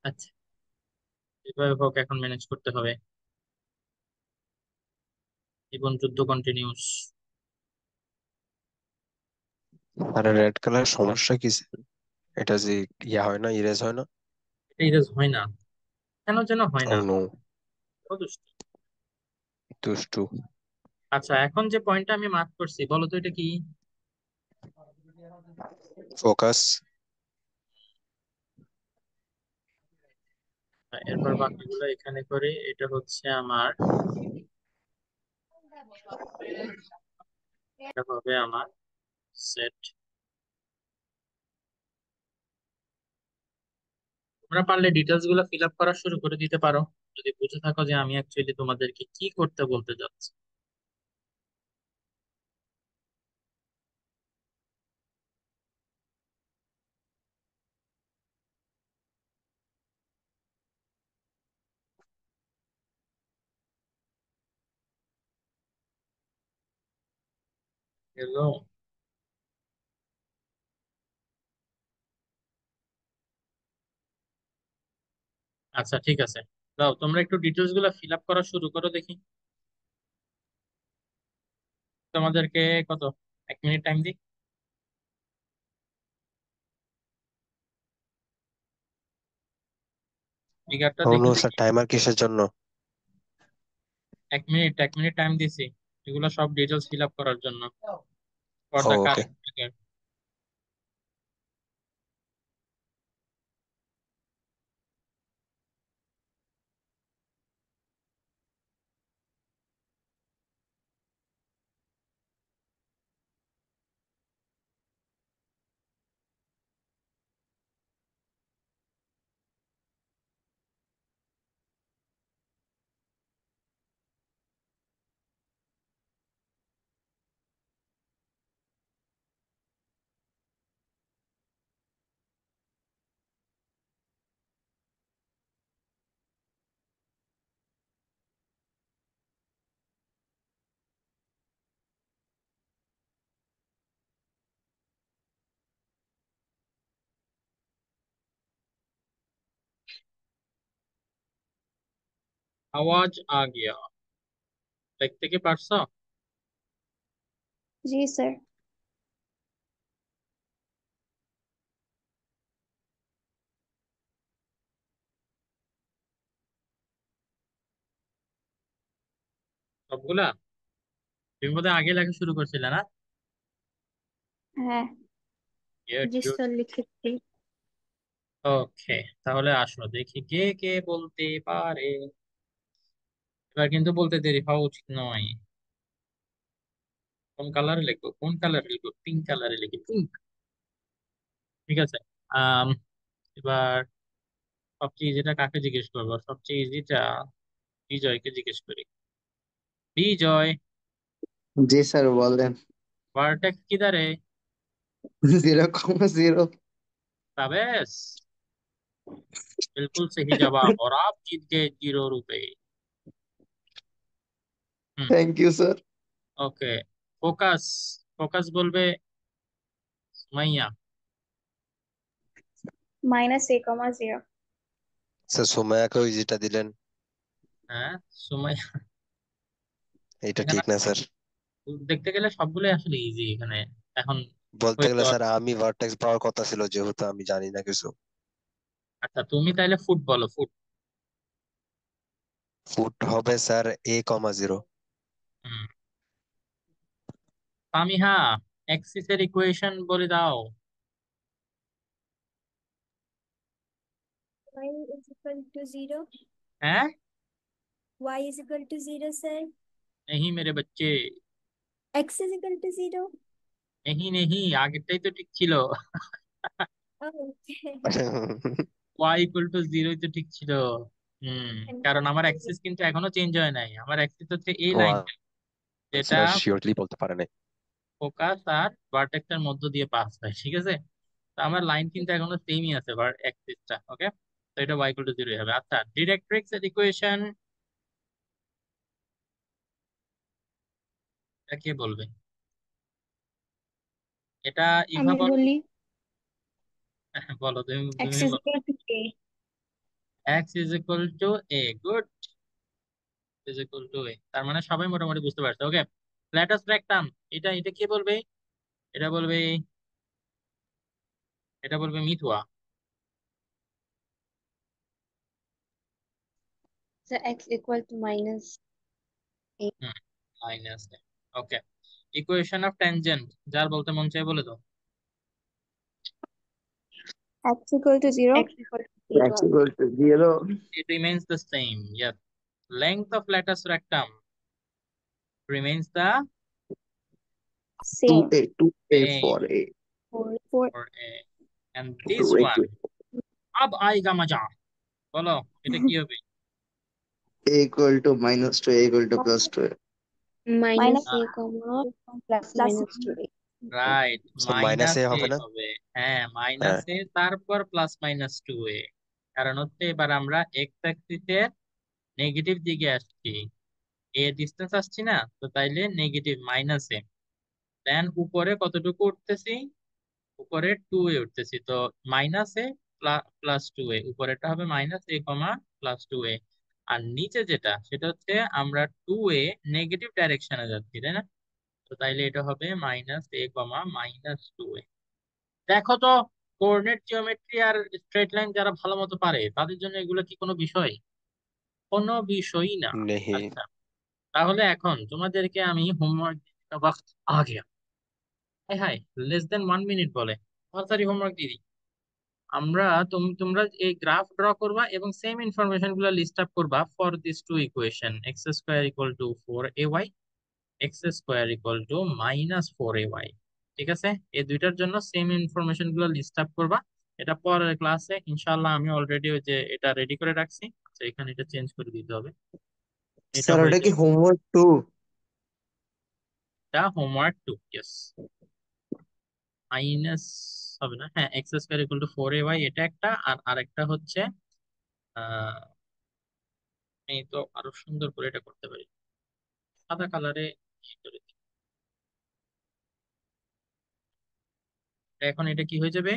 আচ্ছা, এভাবে হোক, এখন ম্যানেজ করতে হবে। জীবন যুদ্ধ কন্টিনিউস। আরে রেড কালার সমস্যা কি স্যার? এটা যে ইয়া হয় না, ইরেজ হয় না? এটা ইরেজ হয় না, কেন যেন হয় ও না। নো, ও দুষ্টু। দুষ্টু। আচ্ছা এখন যে পয়েন্টটা আমি মার্ক করছি বলো তো এটা কি? ফোকাস। এরপর বাকিগুলো এখানে করে, এটা হচ্ছে আমার, এটা হবে আমার সেট। তোমরা পারলে ডিটেলস গুলো ফিল আপ করা শুরু করে দিতে পারো, যদি বুঝে থাকো যে আমি অ্যাকচুয়ালি তোমাদেরকে কি করতে বলতে যাচ্ছি। হ্যালো। আচ্ছা ঠিক আছে, দাও তোমরা একটু ডিটেলস গুলো ফিল আপ করা শুরু করো দেখি। তোমাদেরকে কত, 1 মিনিট টাইম দিই? ফিগারটা ও দেখে নো স্যার, দেখি। টাইমার কিসের জন্য? 1 মিনিট টাইম দিছি, এগুলো সব ডিটেলস ফিল আপ করার জন্য, for uh the okay. Correct figure. আওয়াজ আ গিয়া, দেখতে কি পারছো? जी सर। সবগুলা? তুমি বোধহয় আগে লেখা শুরু করছিলে না? है। গুড जी গুড। सर लिखित थी। ওকে, তাহলে আসো দেখি কে কে বলতে পারে। এবার কিন্তু বলতে দেরি হওয়া উচিত নয়। কোন কালারে লিখবো, কোন কালারে লিখবো? পিঙ্ক কালারে লিখি, পিঙ্ক। ঠিক আছে। আম এবার সবচেয়ে ইজিটা কাকে জিজ্ঞেস করবো? সবচেয়ে ইজিটা বিজয়কে জিজ্ঞেস করি। বিজয়, জি স্যার বলেন। ভার্টেক্স কিধারে? 0,0। साबेस, बिल्कुल सही जवाब और आप जीत गए 0 रुपए। Hmm. Thank you sir. Okay, focus, focus बोलबे सुमाइया। -a, 0। স্যার সুমাইয়াকেও ইজিটা দিলেন, হ্যাঁ, সুমাইয়া। এটা এখানে ঠিক না স্যার। দেখতে গেলে সবগুলোই আসলে ইজি এখানে। এখন বলতে হয়তো গেলে স্যার আমি ভার্টেক্স পাওয়ার কথা ছিল, যেহেতু আমি জানি না কিছু। আচ্ছা, তুমি তাইলে ফুট বলো, ফুট। ফুট হবে স্যার A,0। হুম। সামিহা, এক্সিসের ইকুয়েশন বলে দাও। y is equal to 0. হ্যাঁ, Y is equal to 0, sir. नहीं मेरे बच्चे, X is equal to 0. नहीं नहीं, আগেরটাই তো ঠিক ছিল। Oh, okay. Y equal to জিরোই তো ঠিক ছিল। হুম। And কারণ আমার অ্যাক্সিস কিন্তু এখনো চেঞ্জ হয় নাই, আমার অ্যাক্সিস হচ্ছে এই ও লাইনটা, যেটা স্যার শিওরলি বলতে পারে নাই। ফোকাস আর ভার্টেক্সের মধ্য দিয়ে পাস হয়, ঠিক আছে। তো আমার লাইন কিন্তু এখনো সেমই আছে, অ্যাক্সিসটা। ওকে, তো এটা ওয়াই ইকুয়াল টু জিরো হবে। আচ্ছা, ডিরেক্ট্রিক্স এর ইকুয়েশন এটা কে বলবে? এটা ইভা আমি বল। বলি বলো, তুমি x তুমি is বলো। equal to a। X is equal to A, good. Is equal to A, তার মানে সবাই মোটামুটি বুঝতে পারছে। ওকে, লেটাস রাখতাম। এটা এটা কে বলবে? এটা বলবে, এটা বলবে মিথুয়া। So x equal to -a। Hmm, minus. Okay, equation of tangent যার বলতে মন চাই বলে দাও। x equal to 0। X equal to 0. It remains the same. Yes. Length of latus rectum remains the same। 2A, 2A same for A. for for A. And this one, अब आएगा मजा। बोलो, এটা কি হবে? A equal to -2, A equal to +2A. -a, +-2a। Right, sir minus minus A A হবে না? হবে। হ্যাঁ, মাইনাস হ্যাঁ। এ, তারপর +-2a। কারণ হচ্ছে এবার আমরা এক্স অ্যাক্সিসের নেগেটিভ দিকে আসছি, এ ডিস্টেন্স আসছি না, তো তাইলে নেগেটিভ মাইনাস এ। দেন উপরে কতটুকু উঠতেছি? উপরে 2a উঠতেছি, তো -a +2a, উপরেটা হবে -a, +2a। আর নিচে যেটা, সেটা হচ্ছে আমরা 2a নেগেটিভ ডাইরেকশনে যাচ্ছি, তাই না? তো তাইলে এটা হবে -a, -2a। দেখো তো, কোঅর্ডিনেট জিওমেট্রি আর স্ট্রেট লাইন যারা ভালো মতো পারে তাদের জন্য এগুলো কি কোনো বিষয়? কোনো বিষয়ই না। নেহি। আচ্ছা, তাহলে এখন তোমাদেরকে আমি হোমওয়ার্ক, ওয়াক্ত আ গয়া। হাই হাই, লেস দেন 1 মিনিট বলে, তাড়াতাড়ি হোমওয়ার্ক দিয়ে দিই। আমরা তোমরা এই গ্রাফ ড্র করবা এবং সেম ইনফরমেশন গুলো লিস্ট আপ করবা for this two equation, x square equal to 4ay, x square equal to -4ay। ঠিক আছে, এই দুইটার জন্য সেম ইনফরমেশন গুলো লিস্ট আপ করবা। এটা পরের ক্লাসে ইনশাআল্লাহ, আমি অলরেডি ওই যে এটা রেডি করে রাখছি। আচ্ছা, এখানে এটা চেঞ্জ করে দিতে হবে, এটা স্যার হয়ে ওটা কি যাবে। হোমওয়ার্ক 2? এটা হোমওয়ার্ক 2, ইয়েস। মাইনাস হবে না, হ্যাঁ, x square equal to 4ay, এটা একটা। আর আরেকটা হচ্ছে আহ এই তো আরো সুন্দর করে এটা করতে পারি, সাদা কালারে করে দিই। এখন এটা কি হয়ে যাবে?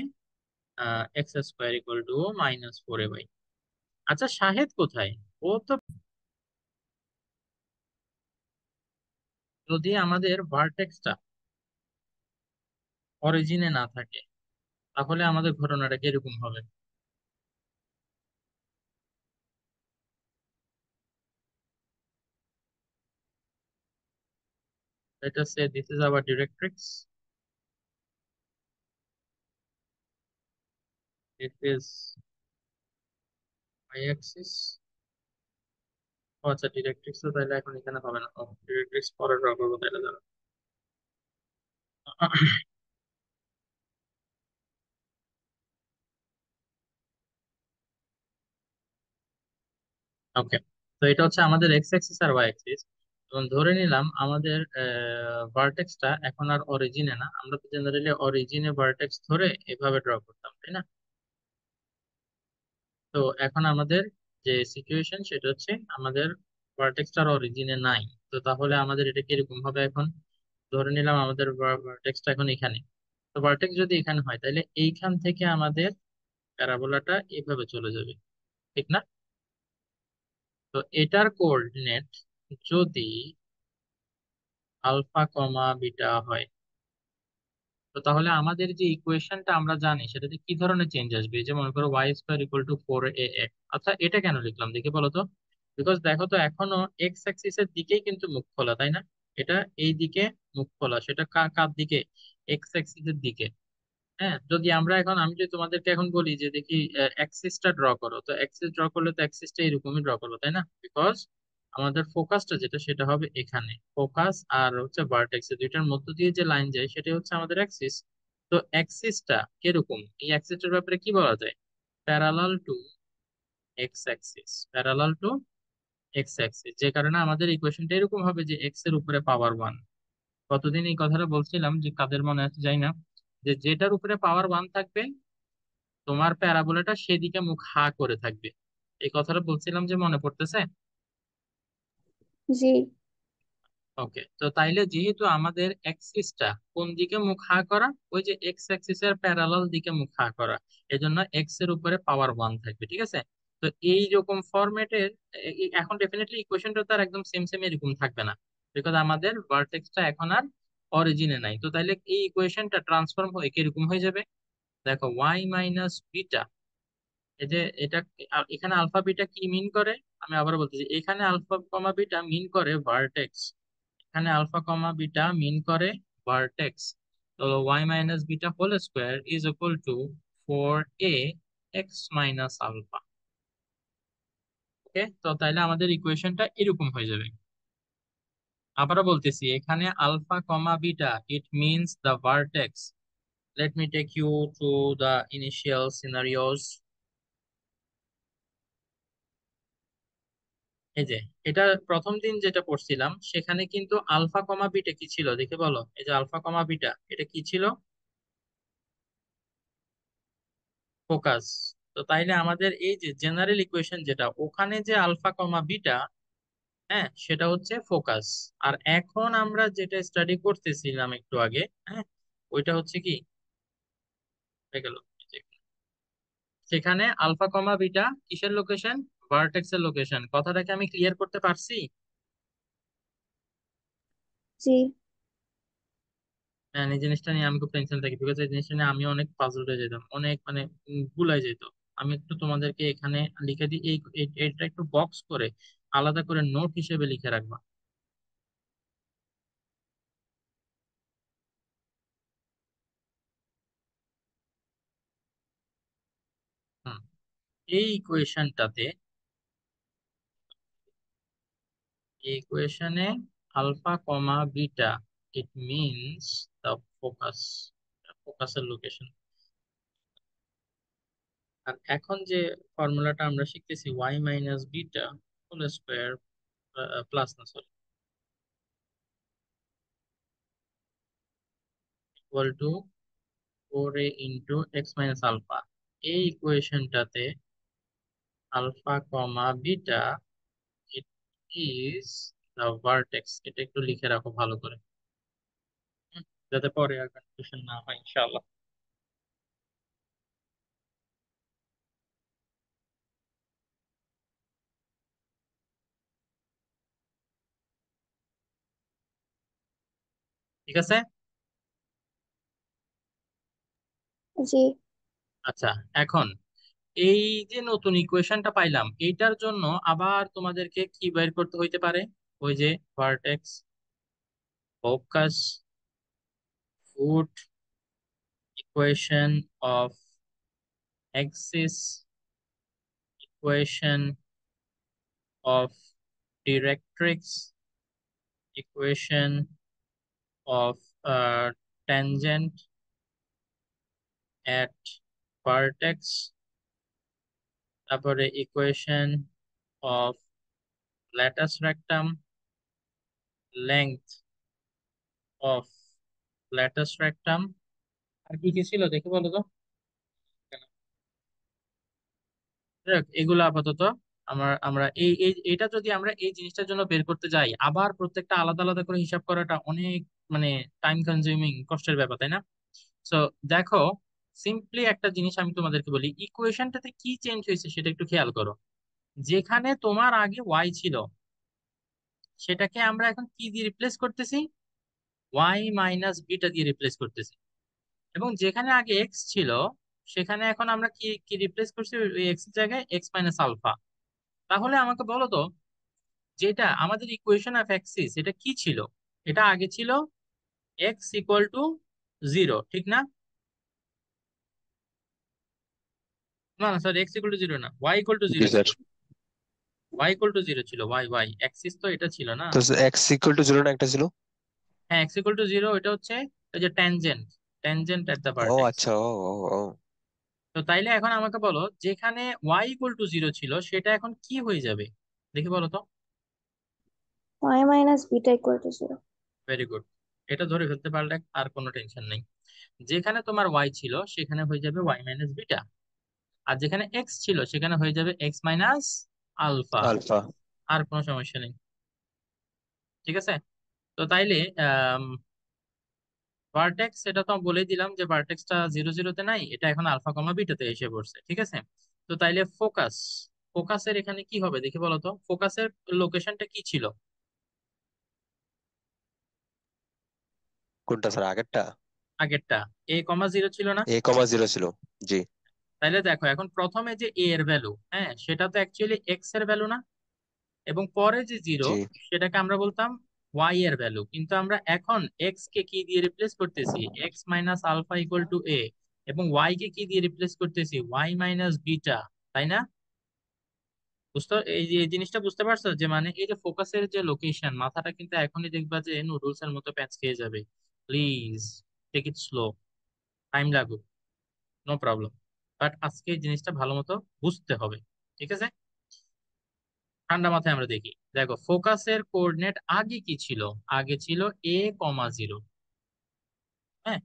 X square equal to -4ay। আচ্ছা, শাহেদ কোথায়? ও তো, যদি আমাদের ভার্টেক্সটা অরিজিনে না থাকে তাহলে আমাদের ঘটনাটা কিরকম হবে? Let us say this is our directrix, it is y axis। আচ্ছা ডিরেক্ট্রিক্স তো তাহলে এখন এখানে হবে না, ডিরেক্ট্রিক্স পরে ড্র করবো তাহলে দাঁড়া। ওকে, তো এটা হচ্ছে আমাদের এক্স অ্যাক্সিস আর ওয়াই অ্যাক্সিস। এবং ধরে নিলাম আমাদের ভার্টেক্সটা এখন আর অরিজিনে না, আমরা তো জেনারেলি অরিজিনে ভার্টেক্স ধরে এভাবে ড্র করতাম, তাই না? তো এখন আমাদের যে সিচুয়েশন সেটা হচ্ছে আমাদের ভার্টেক্সটার অরিজিনে নাই। তো তাহলে আমাদের এটা কিরকম হবে এখন? ধরে নিলাম আমাদের ভার্টেক্সটা এখন এখানে। তো ভার্টেক্স যদি এখানে হয় তাহলে এইখান থেকে আমাদের প্যারাবোলাটা এইভাবে চলে যাবে, ঠিক না? তো এটার কোঅর্ডিনেট যদি আলফা কমা বিটা হয়, তো তাহলে আমাদের যে ইকুয়েশনটা আমরা জানি সেটাতে কি ধরনের চেঞ্জ আসবে? এই যে মনে করো Y square equal to 4ax। আচ্ছা এটা কেন লিখলাম দেখি বলো তো। বিকজ দেখো তো এখনো এক্স অ্যাক্সিস এর দিকেই কিন্তু মুখ খোলা, তাই না? এটা এই দিকে মুখ খোলা, সেটা কার দিকে? এক্স অ্যাক্সিস এর দিকে। হ্যাঁ, যদি আমরা এখন, আমি যদি তোমাদেরকে এখন বলি যে দেখি অ্যাক্সিসটা ড্র করো, তো অ্যাক্সিস ড্র করলে তো অ্যাক্সিসটা এরকমই ড্র করবো, তাই না? বিকজ আমাদের ফোকাসটা যেটা সেটা হবে এখানে, ফোকাস আর হচ্ছে ভার্টেক্স দুইটার মধ্য দিয়ে যে লাইন যায় সেটাই হচ্ছে আমাদের অ্যাক্সিস। তো অ্যাক্সিসটা কিরকম, এই অ্যাক্সিসটার ব্যাপারে কি বলা যায়? Parallel to x Axis, parallel to x Axis. যে কারণে আমাদের ইকুয়েশনটা এরকম হবে যে এক্স এর উপরে পাওয়ার 1। কতদিন এই কথাটা বলছিলাম যে কাদের মনে আছে যাই না, যে যেটার উপরে পাওয়ার 1 থাকবে তোমার প্যারাবোলাটা সেদিকে মুখ হা করে থাকবে। এই কথাটা বলছিলাম যে মনে পড়তেছে? জি। ওকে, তো তাইলে যেহেতু আমাদের অ্যাক্সিসটা কোন দিকে মুখ হা করা, ওই যে এক্স অ্যাক্সিসের প্যারালাল দিকে মুখ হা করা, এজন্য এক্স এর উপরে পাওয়ার 1 থাকবে, ঠিক আছে? তো এই রকম ফরম্যাটের এখন ডেফিনেটলি ইকুয়েশনটা তার একদম সেম সেম এরকম থাকবে না, বিকজ আমাদের ভার্টেক্সটা এখন আর অরিজিনে নাই। তো তাইলে এই ইকুয়েশনটা ট্রান্সফর্ম হয়ে কিরকম হয়ে যাবে? দেখো ওয়াই মাইনাস বিটা, এই যে এটা এখানে আলফা বিটা কি মিন করে? আমি আবার বলতেছি, এখানে আলফা কমা বিটা মিন করে ভার্টেক্স, এখানে আলফা কমা বিটা মিন করে ভার্টেক্স। তো Y minus beta whole square is equal to 4a X minus alpha. Okay, তো তাইলে আমাদের ইকুয়েশনটা এরকম হয়ে যাবে। আবারও বলতেছি, এখানে alpha comma beta it means the vertex. Let me take you to the initial scenarios. এই যে এটা প্রথম দিন যেটা পড়ছিলাম সেখানে কিন্তু আলফা কমা বিটা কি ছিল দেখে বলো। এই যে আলফা কমা বিটা এটা কি ছিল? ফোকাস। তো তাইলে আমাদের এই যে জেনারেল ইকুয়েশন যেটা ওখানে যে আলফা কমা বিটা, হ্যাঁ সেটা হচ্ছে ফোকাস। আর এখন আমরা যেটা স্টাডি করতেছিলাম একটু আগে, হ্যাঁ ওইটা হচ্ছে কি হয়ে গেল, এই যে সেখানে আলফা কমা বিটা কিসের লোকেশন? ভার্টেক্স এর লোকেশন। কথাটাকে আমি ক্লিয়ার করতে পারছি? জি। হ্যাঁ, এই জিনিসটা নিয়ে আমি খুব টেনশন থাকি, বিকজ এই জিনিসটা নিয়ে আমি অনেক পাজলড হয়ে যেতাম, অনেক মানে ভুলাই যেত। আমি একটু তোমাদেরকে এখানে লিখে দিই, এটা একটু বক্স করে আলাদা করে নোট হিসেবে লিখে রাখবা। হুম, এই ইকুয়েশনটাতে, এই ইকুয়েশনে alpha comma beta it means the focus, ফোকাসের লোকেশন। আর এখন যে ফর্মুলাটা আমরা শিখতেছি Y minus beta whole square plus না sorry equal to 4a into x minus alpha. এই ইকুয়েশনটাতে alpha comma beta it is the vertex. এটা একটু লিখে রাখো ভালো করে, হুম, যাতে পরে আর কনফিউশন না হয় ইনশাআল্লাহ। ঠিক আছে। জি। আচ্ছা, এখন এই যে নতুন ইকুয়েশনটা পাইলাম এইটার জন্য আবার তোমাদেরকে কি বের করতে হইতে পারে? ওই যে vertex, focus, foot, equation of axis equation of directrix, equation of tangent at vertex, তারপরে equation of latus rectum, length of latus rectum, আর কি কি ছিল দেখে বলো তো। যাক, এগুলো আপাতত আমরা এটা যদি আমরা এই জিনিসটার জন্য বের করতে যাই, আবার প্রত্যেকটা আলাদা আলাদা করে হিসাব করাটা অনেক মানে টাইম কনজিউমিং কষ্টের ব্যাপার, তাই না? সো দেখো, সিম্পলি একটা জিনিস আমি তোমাদেরকে বলি, ইকুয়েশনটাতে কি চেঞ্জ হয়েছে সেটা একটু খেয়াল করো। যেখানে তোমার আগে ওয়াই ছিল, সেটাকে আমরা এখন কি দিয়ে রিপ্লেস করতেছি? ওয়াই মাইনাস বিটা দিয়ে রিপ্লেস করতেছি। এবং যেখানে আগে এক্স ছিল, সেখানে এখন আমরা কি কি রিপ্লেস করছি? ওই এক্স এর জায়গায় এক্স মাইনাস আলফা। তাহলে আমাকে বলো তো, যেটা আমাদের ইকুয়েশন অফ অ্যাক্সিস এটা কি ছিল? এটা আগে ছিল এক্স ইকুয়াল টু জিরো, ঠিক না? না না sir, X equal to zero না, ওয়াই ইকুয়াল টু জি জিরো স্যার। ছিল। ওয়াই ইকুয়াল টু জিরো ছিল, ওয়াই ওয়াই অ্যাক্সিস তো এটা ছিল না। তো এক্স ইকুয়াল টু জিরো না একটা ছিল? হ্যাঁ, এক্স ইকুয়াল টু জিরো, এটা হচ্ছে ওই যে tangent, tangent at the uh vertex. আচ্ছা, ও ও ও। তো তাইলে এখন আমাকে বলো, যেখানে ওয়াই ইকুয়াল টু জিরো ছিল সেটা এখন কি হয়ে যাবে দেখি বলো তো। y minus beta equal to 0. Very good, এটা ধরে ফেলতে পারলে আর কোনো টেনশন নেই। যেখানে তোমার ওয়াই ছিল সেখানে হয়ে যাবে ওয়াই মাইনাস বিটা, আর যেখানে এক্স ছিল সেখানে হয়ে যাবে এক্স মাইনাস আলফা। আলফা। আর কোনো সমস্যা নেই, ঠিক আছে? তো তাইলে ভার্টেক্স, এটা তো বলে দিলাম যে ভার্টেক্সটা জিরো জিরোতে নাই, এটা এখন আলফা কমা বিটাতে এসে পড়ছে, ঠিক আছে? তো তাইলে ফোকাস, ফোকাসের এখানে কি হবে দেখি বলো তো। ফোকাসের লোকেশনটা কি ছিল? কোনটা স্যার, আগেরটা? আগেরটা এ কমা জিরো ছিল না? এ কমা জিরো ছিল। জি। তাইলে দেখো, এখন প্রথমে যে এ এর ভ্যালু, হ্যাঁ, সেটা তো অ্যাকচুয়ালি এক্স এর ভ্যালু না? এবং পরে যে জিরো, জি সেটাকে আমরা বলতাম ওয়াই এর ভ্যালু। কিন্তু আমরা এখন এক্স কে কি দিয়ে রিপ্লেস করতেছি? X minus alpha equal to A. এবং ওয়াই কে কি দিয়ে রিপ্লেস করতেছি? ওয়াই মাইনাস বিটা, তাই না? বুঝতে এই যে এই জিনিসটা বুঝতে পারছো, যে মানে এই যে ফোকাসের যে লোকেশন, মাথাটা কিন্তু এখনই দেখবা যে নুডলস এর মতো প্যাচ খেয়ে যাবে। Please take it slow, time লাগুক, নো প্রবলেম, বাট আজকে এই জিনিসটা ভালো মতো বুঝতে হবে, ঠিক আছে? ঠান্ডা মাথায় আমরা দেখি। দেখো, ফোকাসের কোঅর্ডিনেট আগে কি ছিল? আগে ছিল এ কমা জিরো, হ্যাঁ।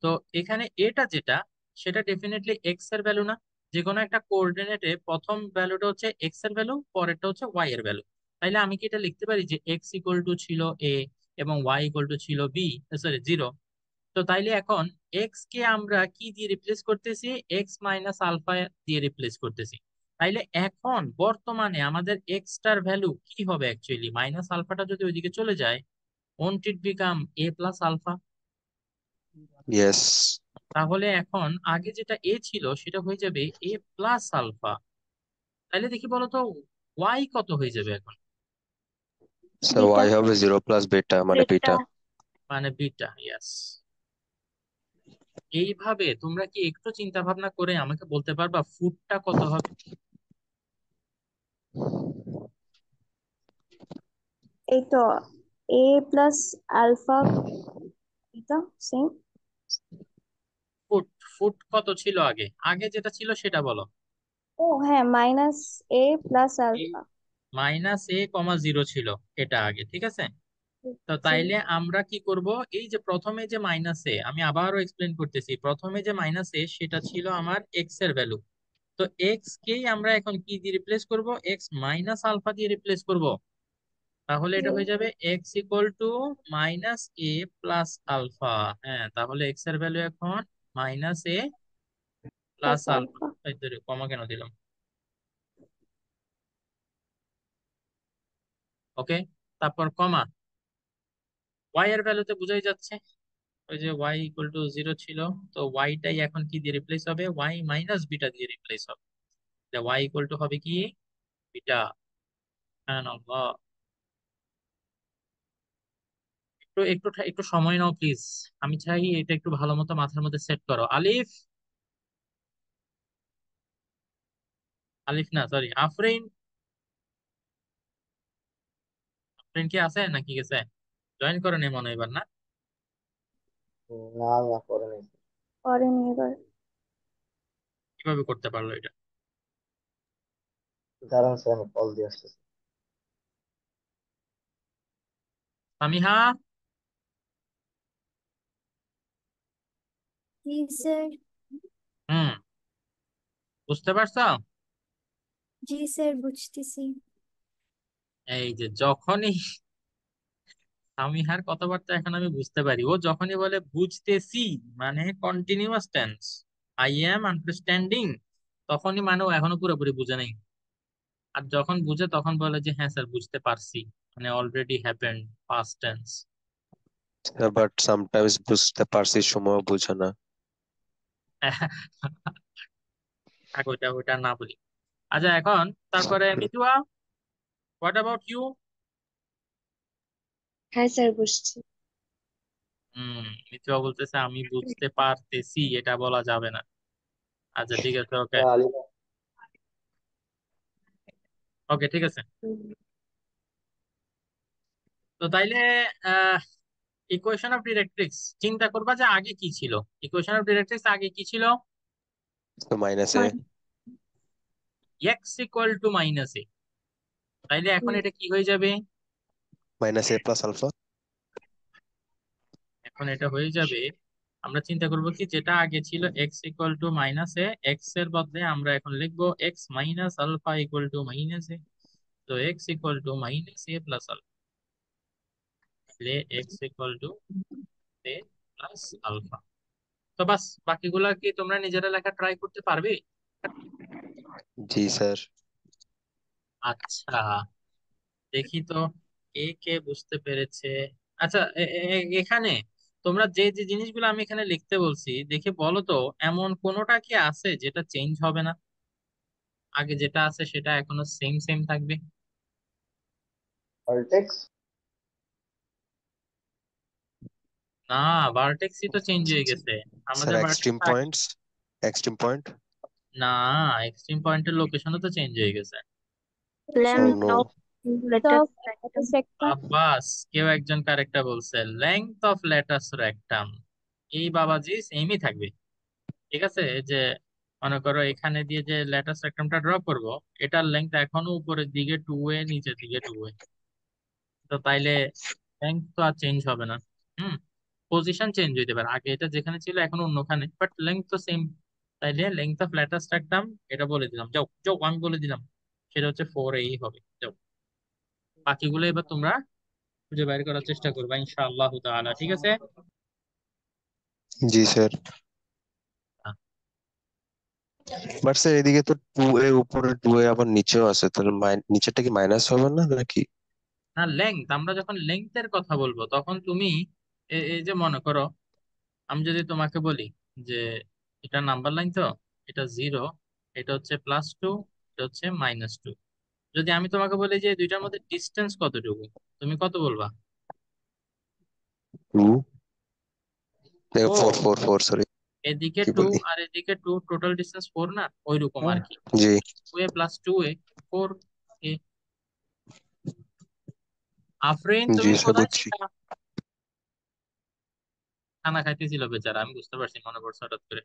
তো এখানে এটা যেটা, সেটা ডেফিনেটলি এক্স এর ভ্যালু না? যে কোনো একটা কোঅর্ডিনেটে প্রথম ভ্যালুটা হচ্ছে এক্স এর ভ্যালু, পরেরটা হচ্ছে ওয়াই এর ভ্যালু। তাইলে আমি কি এটা লিখতে পারি যে এক্স ইকুয়াল টু ছিল এ এবং ওয়াই ইকুয়াল টু ছিল বি, সরি জিরো। তো তাইলে এখন এক্স কে আমরা কি দিয়ে রিপ্লেস করতেছি? এক্স মাইনাস আলফা দিয়ে রিপ্লেস করতেছি। তাইলে এখন বর্তমানে আমাদের এক্স টার ভ্যালু কি হবে? অ্যাকচুয়ালি মাইনাস আলফাটা যদি ওইদিকে চলে যায়, won't it become a plus alpha? Yes. তাহলে এখন আগে যেটা এ ছিল সেটা হয়ে যাবে এ প্লাস আলফা। তাহলে দেখি বলো তো, ওয়াই কত হয়ে যাবে এখন? Sir Beta. ওয়াই হবে জিরো প্লাস বিটা মানে Beta. বিটা। মানে বিটা, ইয়েস। এইভাবে তোমরা কি একটু চিন্তা ভাবনা করে আমাকে বলতে পারবা ফুটটা কত হবে? এই তো a plus alpha beta same. Foot, foot কত ছিল আগে? আগে যেটা ছিল সেটা বলো। ও হ্যাঁ, minus a plus alpha. Minus A comma zero ছিল এটা আগে, ঠিক আছে? তো জি। তাইলে আমরা কি করব? এই যে প্রথমে যে মাইনাসে, আমি আবারও এক্সপ্লেন করতেছি, প্রথমে যে মাইনাসে সেটা ছিল আমার এক্স এর ভ্যালু। তো এক্স কেই আমরা এখন কি দিয়ে রিপ্লেস করব? এক্স মাইনাস আলফা দিয়ে রিপ্লেস করব। তাহলে জি এটা হয়ে যাবে x equal to minus A plus alpha. হ্যাঁ, তাহলে এক্স এর ভ্যালু এখন মাইনাস এ প্লাস plus আলফা। alpha. এই তো রে, কমা কেন দিলাম? ওকে, তারপর কমা, ওয়াই এর ভ্যালুতে বোঝাই যাচ্ছে ওই যে ওয়াই ইকুয়াল টু জিরো ছিল। তো ওয়াইটাই এখন কি দিয়ে রিপ্লেস হবে? ওয়াই মাইনাস বিটা দিয়ে রিপ্লেস হবে। ওয়াই ইকুয়াল টু হবে কি? বিটা। সুবহানাল্লাহ। একটু একটু একটু সময় নাও প্লিজ, আমি চাই এটা একটু ভালো মতো মাথার মধ্যে সেট করো। আলিফ, আলিফ না, সরি, আফরিন। আফরিন কি আছে নাকি গেছে? জয়েন করে নে মনে হয় এবার, না? না না করে নাই। করেনি এবার। কিভাবে করতে পারলো এটা? দাঁড়ান স্যার, আমি কল দিয়ে আসতেছি। সামিহা। জি স্যার। হুম, বুঝতে পারছো? জি স্যার, বুঝতেছি। এই যে যখনই সামিহার কথাবার্তা এখন আমি বুঝতে পারি, ও যখনই বলে বুঝতেছি, মানে continuous tense, I am understanding, তখনই মানে ও এখনো পুরোপুরি বুঝে নেই। আর যখন বুঝে তখন বলে যে হ্যাঁ স্যার বুঝতে পারছি, মানে already happened, past tense. But sometimes বুঝতে পারছি, সময় বুঝে না। থাক, ওইটা ওইটা না বলি। আচ্ছা, এখন তারপরে মিতুয়া, হোয়াট অ্যাবাউট ইউ? হ্যাঁ স্যার, বুঝছি। হুম, মিতুয়া বলতেছে আমি বুঝতে পারতেছি, এটা বলা যাবে না। আচ্ছা ঠিক আছে, ওকে। স্যার আলিফ। ওকে, ঠিক আছে। হুম। তো তাইলে আহ ইকুয়েশন অফ ডিরেক্ট্রিক্স চিন্তা করবা যে আগে কি ছিল। ইকুয়েশন অফ ডিরেক্ট্রিক্স আগে কি ছিল? তো minus A X equal to minus A. তাইলে এখন হুম। এটা কি হয়ে যাবে? মাইনাস এ প্লাস আলফা। এখন এটা হয়ে যাবে, আমরা চিন্তা করব কি যেটা আগে ছিল X equal to minus A, X এর বদলে আমরা এখন লিখবো X minus alpha equal to minus A. তো X equal to minus A plus alpha, তাহলে X equal to A plus alpha. তো বাস, বাকিগুলা কি তোমরা নিজেরা লেখা ট্রাই করতে পারবে? জি স্যার। আচ্ছা, দেখি তো কে কে বুঝতে পেরেছে। আচ্ছা, এখানে তোমরা যে যে জিনিসগুলো আমি এখানে লিখতে বলছি দেখে বলো তো, এমন কোনোটা কি আছে যেটা চেঞ্জ হবে না? আগে যেটা আছে সেটা এখনো সেম সেম থাকবে? ভার্টেক্স। না, ভার্টেক্সই তো চেঞ্জ হয়ে গেছে। স্যার আমাদের extreme vertex, points, extreme point. না, এক্সট্রিম পয়েন্টের লোকেশনও তো চেঞ্জ হয়ে গেছে। ও length no. Of letter sector. Abbas, কেউ একজন কারেক্টটা বলছে, লেংথ অফ লেটাস রেক্টাম। এই বাবাজি সেমই থাকবে। ঠিক আছে, এই যে মনে করো এখানে দিয়ে যে লেটাস রেক্টামটা ড্র করব, এটার লেংথ এখনো উপরের দিকে 2a, নিচের দিকে 2a। তো তাইলে লেংথ তো আর চেঞ্জ হবে না। হুম, পজিশন চেঞ্জ হইতে পারে, আগে এটা যেখানে ছিল এখন অন্যখানে, বাট লেংথ তো সেম। তাইলে লেংথ অফ লেটাস রেক্টাম, এটা বলে দিলাম, যাও যাও, আমি বলে দিলাম, সেটা হচ্ছে 4a হবে। যাও, বাকিগুলো এবার তোমরা খুঁজে বাইর করার চেষ্টা করবা ইনশাআল্লাহ তাআলা, ঠিক আছে? জি স্যার। বাট স্যার এদিকে তো টু এ উপরে, টু এ আবার নিচেও আছে, তাহলে নিচেরটা কি মাইনাস হবে না নাকি? না, লেংথ, আমরা যখন লেংথের কথা বলবো তখন তুমি এই যে মনে করো, আমি যদি তোমাকে বলি যে এটা নাম্বার লাইন, তো এটা 0, এটা হচ্ছে +2, এটা হচ্ছে -2। যদি আমি তোমাকে বলি যে দুইটার মধ্যে ডিস্টেন্স কতটুকু, তুমি কত বলবা? টু, ফোর ও, ফোর ফোর সরি। এদিকে কি 2 বলি? আর এদিকে 2, টোটাল ডিস্টেন্স 4 না? ওইরকম আর কি। জি। 2a + 2a, 4a। আফরিন, জি তুমি স্যার কোথায় বুঝছি। ছিলা? খানা খাইতেছিল বেচারা, আমি বুঝতে পারছি, মনে পড়ছে হঠাৎ করে।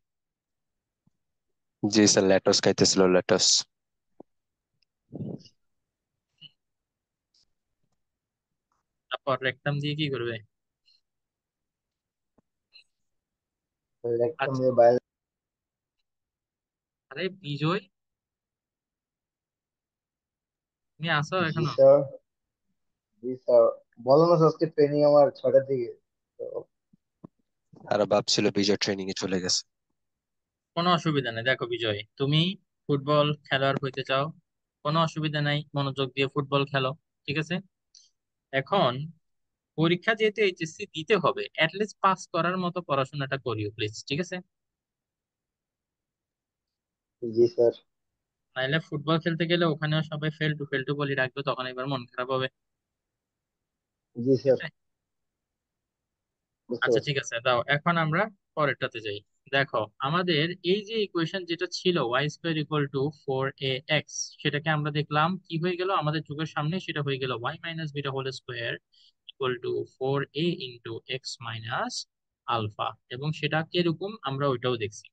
জি স্যার, ল্যাটাস খাইতেছিল, ল্যাটাস। তারপর রেকটাম দিয়ে কি করবে? একটা আচ্ছা, মেয়ে বাইরে। আরে বিজয়, তুমি আসো জি এখনো? স্যার। জি স্যার। বলো না স্যার, আজকে ট্রেনিং আমার 6টার দিকে। তো আর ভাবছিল বিজয় ট্রেনিং এ চলে গেছে। কোনো অসুবিধা নেই, দেখো বিজয়, তুমি ফুটবল খেলোয়াড় হইতে চাও, কোনো অসুবিধা নাই, মনোযোগ দিয়ে ফুটবল খেলো। ঠিক আছে, এখন পরীক্ষা যেহেতু এইচএসসি দিতে হবে, অ্যাটলিস্ট পাস করার মতো পড়াশোনাটা করিও প্লিজ, ঠিক আছে? জি স্যার। নাইলে ফুটবল খেলতে গেলে ওখানেও সবাই ফেল টু বলি রাখবে, তখন এবার মন খারাপ হবে। জি ঠিক স্যার, আছে? বুঝতে আচ্ছা পারছি। ঠিক আছে, দাও এখন আমরা পরেরটাতে যাই। দেখো আমাদের এই যে ইকুয়েশন যেটা ছিল Y square equal to 4ax, সেটাকে আমরা দেখলাম কি হয়ে গেল আমাদের চোখের সামনে, সেটা হয়ে গেল y minus beta whole square equal to 4a into x minus alpha, এবং সেটা কিরকম আমরা ওইটাও দেখছি।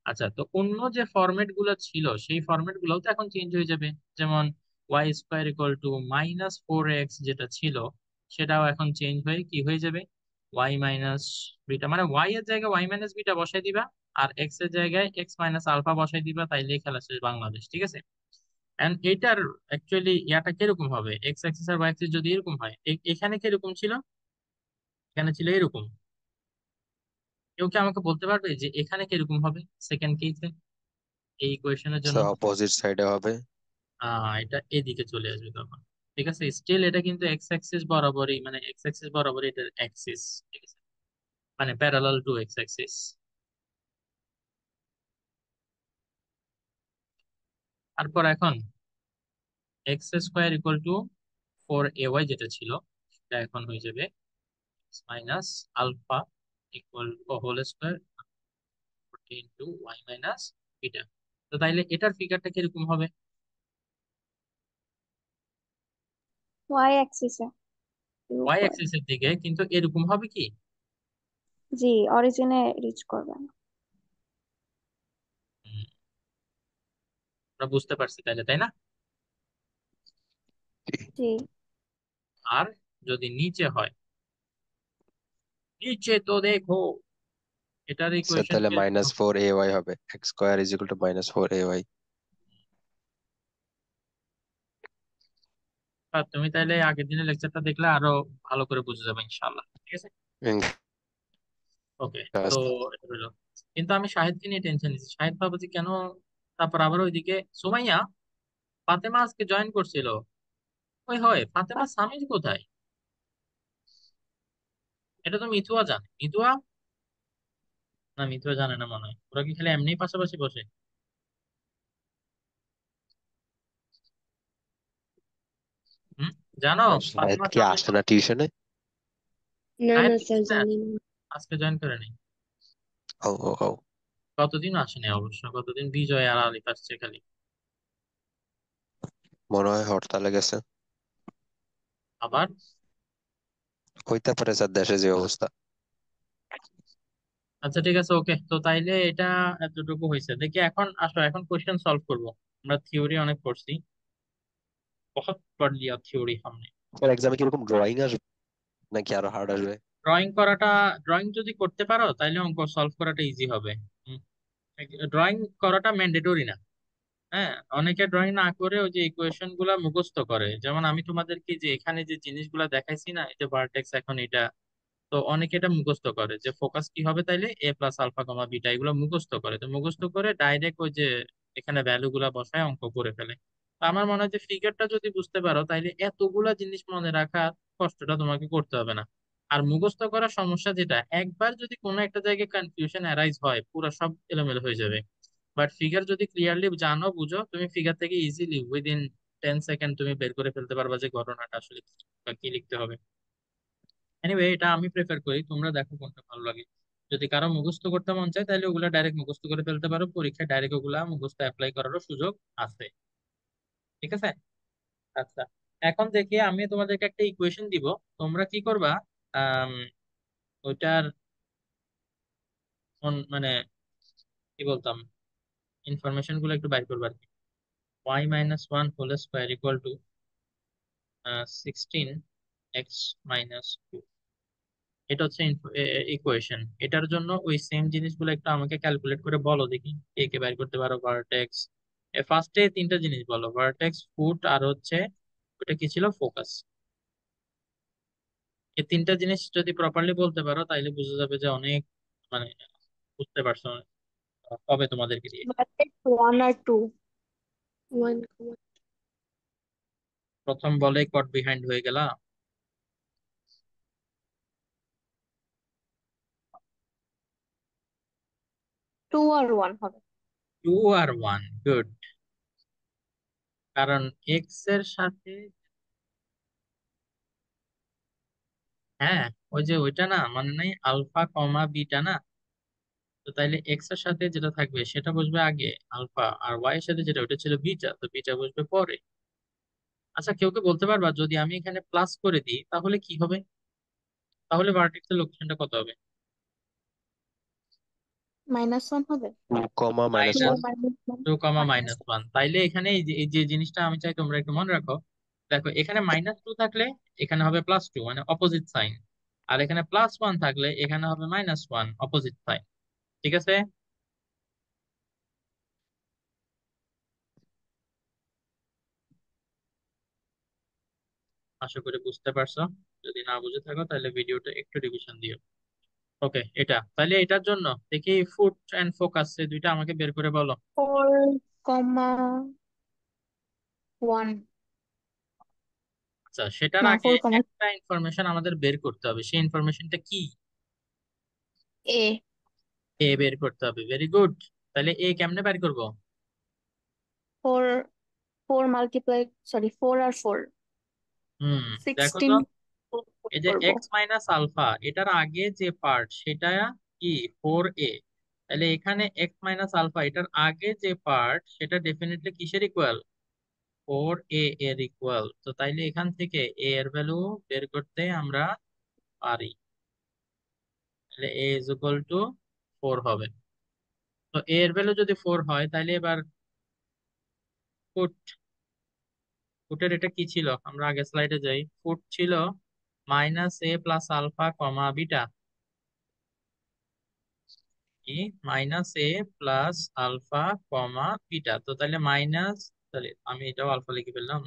আচ্ছা, তো অন্য যে ফরম্যাট গুলো ছিল সেই ফরম্যাট গুলোও তো এখন চেঞ্জ হয়ে যাবে। যেমন Y square equal two -4x যেটা ছিল, সেটাও এখন চেঞ্জ হয়ে কি হয়ে যাবে, ওয়াই মাইনাস বিটা, মানে ওয়াই এর জায়গায় ওয়াই মাইনাস বিটা বসাই দিবা, আর এক্স এর জায়গায় এক্স মাইনাস আলফা বসাই দিবা, তাইলে খেলা শেষ বাংলাদেশ। ঠিক আছে। এন্ড এটার অ্যাকচুয়ালি ইয়াটা কিরকম হবে, এক্স অ্যাক্সিস আর ওয়াই অ্যাক্সিস যদি এরকম হয়, এখানে কিরকম ছিল, এখানে ছিল এরকম। কেউ কি আমাকে বলতে পারবে যে এখানে কিরকম হবে সেকেন্ড কেসে এই ইকুয়েশনের জন্য? অপোজিট সাইডে হবে। এটা এদিকে চলে আসবে তখন। ঠিক আছে, স্টিল এটা কিন্তু এক্স অ্যাক্সিস বরাবরই, মানে এক্স অ্যাক্সিস বরাবরই এটার অ্যাক্সিস। ঠিক আছে, মানে প্যারালাল টু এক্স অ্যাক্সিস। তারপর এখন x square equal to 4ay যেটা ছিল, সেটা এখন হয়ে যাবে minus alpha equal to whole square into y minus beta. তো তাইলে এটার ফিগারটা কিরকম হবে? ওয়াই অ্যাক্সিসে ওয়াই উপরে। অ্যাক্সিস এর দিকে, কিন্তু এরকম হবে কি? জি, অরিজিনে রিচ করবে না। হুম, আমরা বুঝতে পারছি তাইলে, তাই না? জি, আর যদি নিচে হয়, নিচে তো দেখো এটার স্যার ইকুয়েশন তাহলে কিরকম হবে? -4ay হবে, x square is equal to -4ay। আর তুমি তাইলে আগের দিনের লেকচারটা দেখলে আরো ভালো করে বুঝে যাবে ইনশাআল্লাহ। ঠিক আছে। ওকে, তো এটা হলো। কিন্তু আমি শাহিদকে নিয়ে টেনশন নিচ্ছি, শাহিদ ভাবো যে কেন। তারপর আবার ওইদিকে সুমাইয়া, ফাতেমা আজকে জয়েন করছিল। ওই হয় ফাতেমা, সামির কোথায়? এটা তো মিথুয়া জানে। মিথুয়া, না মিথুয়া জানে না মনে হয়, ওরা কি খালি এমনি পাশাপাশি বসে? হুম, জানো শাহেদ ফাতেমা কি সামির আসে না টিউশনে? না শাহিদ না কি স্যার, বুঝলেন? জানি না। আজকে জয়েন করে নেই। ও ও ও। কতদিন আসেনি অবশ্য, কতদিন বিজয় আর আলিফ আসছে খালি। মনে হয় হরতালে গেছে। আবার হইতে পারে স্যার, দেশে যে অবস্থা। আচ্ছা ঠিক আছে, ওকে, তো তাইলে এটা এতটুকু হয়েছে দেখি। এখন আসো, এখন কোশ্চেন সলভ করব। আমরা থিওরি অনেক পড়ছি, বহুত পড় লিয়া থিওরি हमने। স্যার এক্সামে কিরকম ড্রয়িং আসবে নাকি আরো হার্ড আসবে? ড্রয়িং করাটা, ড্রয়িং যদি করতে পারো তাহলে অঙ্ক সলভ করাটা ইজি হবে। ড্রয়িং করাটা ম্যান্ডেটরি না। হ্যাঁ, অনেকে ড্রয়িং না করে ওই যে ইকুয়েশন গুলা মুখস্থ করে, যেমন আমি তোমাদেরকে যে এখানে যে জিনিসগুলা দেখাইছি না, এই যে ভার্টেক্স এখন এটা, তো অনেকে এটা মুখস্থ করে যে ফোকাস কি হবে, তাইলে এ প্লাস আলফা কমা বিটা, এগুলো মুখস্থ করে। তো মুখস্থ করে ডাইরেক্ট ওই যে এখানে ভ্যালু গুলা বসায় অঙ্ক করে ফেলে। তো আমার মনে হয় যে ফিগারটা যদি বুঝতে পারো তাইলে এতগুলা জিনিস মনে রাখার কষ্টটা তোমাকে করতে হবে না। আর মুখস্থ করার সমস্যা যেটা, একবার যদি কোনো একটা জায়গায় কনফিউশন অ্যারাইজ হয় পুরো সব এলোমেলো হয়ে যাবে। বাট ফিগার যদি ক্লিয়ারলি জানো বুঝো, তুমি ফিগার থেকে ইজিলি উইদিন 10 সেকেন্ড তুমি বের করে ফেলতে পারবা যে ঘটনাটা আসলে কি বা কি লিখতে হবে। এনিওয়ে, এটা আমি প্রেফার করি, তোমরা দেখো কোনটা ভালো লাগে। যদি কারো মুখস্থ করতে মন চায় তাহলে ওগুলা ডাইরেক্ট মুখস্থ করে ফেলতে পারো, পরীক্ষায় ডাইরেক্ট ওগুলা মুখস্থ অ্যাপ্লাই করারও সুযোগ আছে। ঠিক আছে। আচ্ছা, এখন দেখি আমি তোমাদেরকে একটা ইকুয়েশন দিব, তোমরা কি করবা, আম, ওইটার মানে কি বলতাম, ইনফরমেশন গুলো একটু বাইর করবা আর কি। y-1 whole square equal two 16x-2, এটা হচ্ছে ইকুয়েশন। এটার জন্য ওই সেম জিনিসগুলো একটু আমাকে ক্যালকুলেট করে বলো দেখি, কে কে বের করতে পারো। ভার্টেক্স, ফার্স্টে তিনটা জিনিস বলো, ভার্টেক্স, ফুট, আর হচ্ছে ওটা কি ছিল, ফোকাস। এই তিনটা জিনিস যদি প্রপারলি বলতে পারো তাইলে বুঝা যাবে যে অনেক, মানে বুঝতে পারছো কবে তোমাদেরকে দিয়ে। ওয়ান আর টু। ওয়ান। প্রথম বলে কট বিহাইন্ড হয়ে গেলা। 2 আর 1 হবে। 2 আর 1, গুড। কারণ এক্স এর সাথে, হ্যাঁ, ওই যে ওইটা না, মানে নাই আলফা কমা বিটা না, তো তাইলে এক্স এর সাথে যেটা থাকবে সেটা বসবে আগে আলফা, আর ওয়াই এর সাথে যেটা ওটা ছিল বিটা, তো বিটা বসবে পরে। আচ্ছা, কেউ কে বলতে পারবা যদি আমি এখানে প্লাস করে দিই তাহলে কি হবে? তাহলে ভার্টেক্সের লোকেশনটা কত হবে? -1 হবে। 2, মাইনাস -1 2, তাইলে এখানে এই যে জিনিসটা আমি চাই তোমরা একটু মনে রাখো। দেখো, এখানে -2 থাকলে এখানে হবে +2, মানে অপোজিট সাইন। আর এখানে +1 থাকলে এখানে হবে -1, অপোজিট সাইন। ঠিক আছে? আশা করি বুঝতে পারছো। যদি না বুঝে থাকো তাহলে ভিডিওটা একটু রিভিশন দিও। ওকে, এটা তাহলে এটার জন্য দেখি ফুট এন্ড ফোকাস এই দুইটা আমাকে বের করে বলো। 4,1 আচ্ছা, সেটার না আগে 4, একটা ইনফরমেশন আমাদের বের করতে হবে, সেই ইনফরমেশনটা কি? A এ বের করতে হবে। Very good. তাহলে এ কেমনে বের করব? 4 4 মাল্টিপ্লাই, সরি 4 আর 4 হুম, দেখো তো, 16 এই যে করব। এক্স মাইনাস আলফা এটার আগে যে পার্ট সেটা কি 4a। তাহলে এখানে এক্স মাইনাস আলফা এটার আগে যে পার্ট সেটা ডেফিনেটলি কিসের ইকুয়াল? 4a এর ইকুয়াল। তো তাইলে এখান থেকে a এর ভ্যালু বের করতে আমরা পারি। তাহলে a ইজ ইকুয়াল টু 4 হবে। তো a এর ভ্যালু যদি 4 হয় তাহলে এবার ফুট, ফুটের এটা কি ছিল? আমরা আগে স্লাইডে যাই। ফুট ছিল -a plus alpha comma beta, কি -a plus alpha comma beta. তো তাহলে মাইনাস, তাহলে আমি এটাও আলফা লিখে ফেললাম।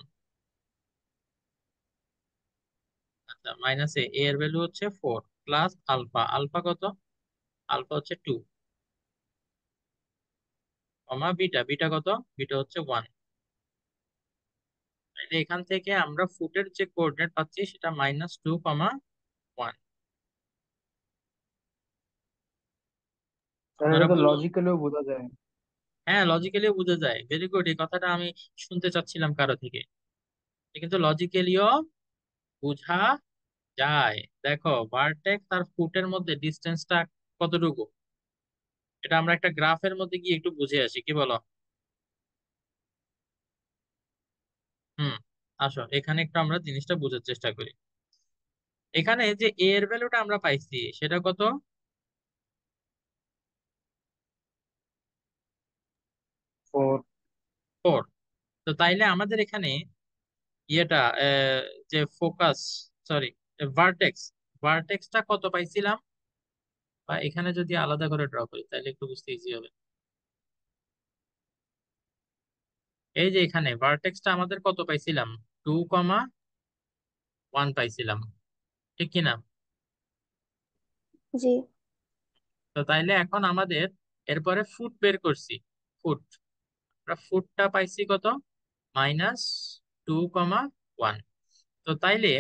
আচ্ছা, -a এর ভ্যালু হচ্ছে 4 প্লাস আলফা, আলফা কত? আলফা হচ্ছে 2 কমা বিটা, বিটা কত? বিটা হচ্ছে 1। তাহলে এখান থেকে আমরা ফুটের যে কোঅর্ডিনেট পাচ্ছি সেটা -2, 1। স্যার আপনারা এটা তো বলুন। লজিক্যালিও বোঝা যায়। হ্যাঁ, লজিক্যালিও বোঝা যায়। ভেরি গুড, এই কথাটা আমি শুনতে চাচ্ছিলাম কারো থেকে। কিন্তু লজিক্যালিও বোঝা যায়। দেখো, ভার্টেক্স আর ফুটের মধ্যে ডিস্টেন্সটা কতটুকু, এটা আমরা একটা গ্রাফের মধ্যে গিয়ে একটু বুঝে আসি, কি বলো? হুম, আসো এখানে একটু আমরা জিনিসটা বোঝার চেষ্টা করি। এখানে যে a এর ভ্যালুটা আমরা পাইছি সেটা কত? 4। 4। তো তাইলে আমাদের এখানে ইয়েটা যে ফোকাস, সরি, ভার্টেক্স, ভার্টেক্সটা কত পাইছিলাম? বা এখানে যদি আলাদা করে ড্র করি তাহলে একটু বুঝতে ইজি হবে। এই যে এখানে ভার্টেক্সটা আমাদের কত পাইছিলাম? 2,1 পাইছিলাম, ঠিক কিনা? জি। তো তাইলে এখন আমাদের এরপরে ফুট বের করছি। ফুট, আমরা ফুটটা পাইছি কত? -2,1। তো তাইলে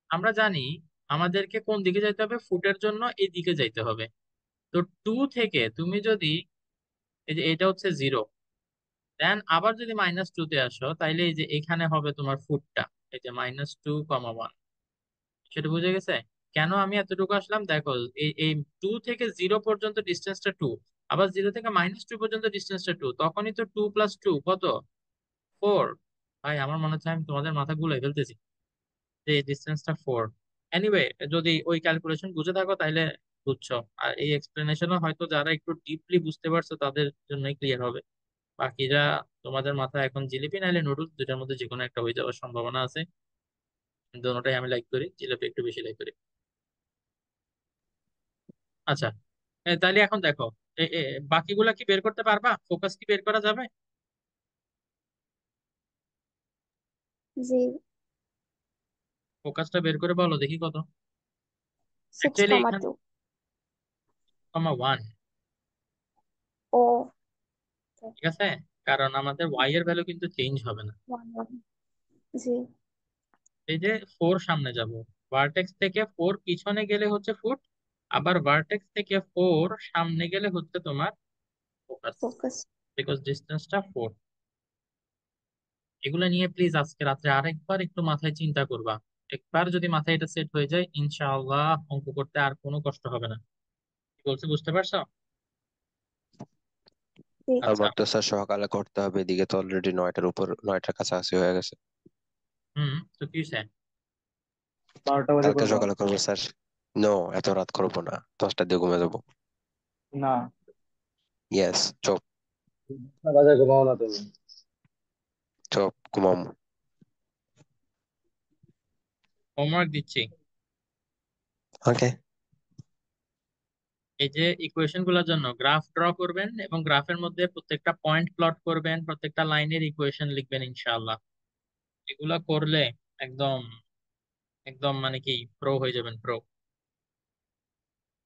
আমরা জানি আমাদেরকে কোন দিকে যাইতে হবে? ফুটের জন্য এই দিকে যাইতে হবে। তো 2 থেকে তুমি যদি, এই যে এটা হচ্ছে 0, দেন আবার যদি -2 তে আসো তাইলে এই যে এখানে হবে তোমার ফুটটা, এই যে -2,1। সেটা বুঝে গেছে? কেন আমি এতটুকু আসলাম? দেখো, এই এই 2 থেকে 0 পর্যন্ত ডিস্টেন্সটা 2, আবার 0 থেকে -2 পর্যন্ত ডিস্টেন্সটা 2, তখনই তো 2 + 2 কত? 4। ভাই, আমার মনে হচ্ছে আমি তোমাদের মাথা গুলাই ফেলতেছি যে ডিস্টেন্সটা 4। এনিওয়ে, যদি ওই ক্যালকুলেশন বুঝে থাকো তাহলে বুঝছো। আর এই এক্সপ্লেনেশনও হয়তো যারা একটু ডিপলি বুঝতে পারছো তাদের জন্যই ক্লিয়ার হবে। বাকিরা, তোমাদের মাথা এখন জিলিপি নাইলে নুডলস, দুটার মধ্যে যে কোনো একটা হয়ে যাওয়ার সম্ভাবনা আছে। দুটোটাই আমি লাইক করি, জিলিপি একটু বেশি লাইক করি। আচ্ছা, তাহলে এখন দেখো, বাকিগুলা কি বের করতে পারবা? ফোকাস কি বের করা যাবে? জি। ফোকাসটা বের করে বলো দেখি কত। 6, অ্যাকচুয়ালি এখানে 2 1, ও ঠিক আছে, কারণ আমাদের ওয়াই এর ভ্যালু কিন্তু চেঞ্জ হবে না। 1, 1 জি। এই যে 4 সামনে যাব, ভার্টেক্স থেকে 4 পিছনে গেলে হচ্ছে ফুট, আবার ভার্টেক্স থেকে 4 সামনে গেলে হচ্ছে তোমার ফোকাস, ফোকাস। বিকজ ডিস্টেন্সটা 4। এগুলো নিয়ে প্লিজ আজকে রাত্রে আরেকবার একটু মাথায় চিন্তা করবা। একবার যদি মাথায় এটা সেট হয়ে যায়, ইনশাআল্লাহ অঙ্ক করতে আর কোনো কষ্ট হবে না। কি বলছি বুঝতে পারছো? 6. আমার তো স্যার সকালে করতে হবে, এদিকে তো অলরেডি 9টার কাছাকাছি হয়ে গেছে। তো কি স্যার? 12টা বাজে কালকে করবা? সকালে করবো স্যার। নো, এত রাত করবো না, 10টার দিকে ঘুমিয়ে যাবো। না, ইয়েস, চুপ। 10টা বাজে ঘুমাও না তুমি। চুপ, ঘুমাম। হোমওয়ার্ক দিচ্ছি। ওকে। এই যে ইকুয়েশন গুলোর জন্য গ্রাফ ড্র করবেন এবং গ্রাফের মধ্যে প্রত্যেকটা পয়েন্ট প্লট করবেন, প্রত্যেকটা লাইনের ইকুয়েশন লিখবেন ইনশাআল্লাহ। এগুলা করলে একদম একদম মানে কি প্রো হয়ে যাবেন, প্রো।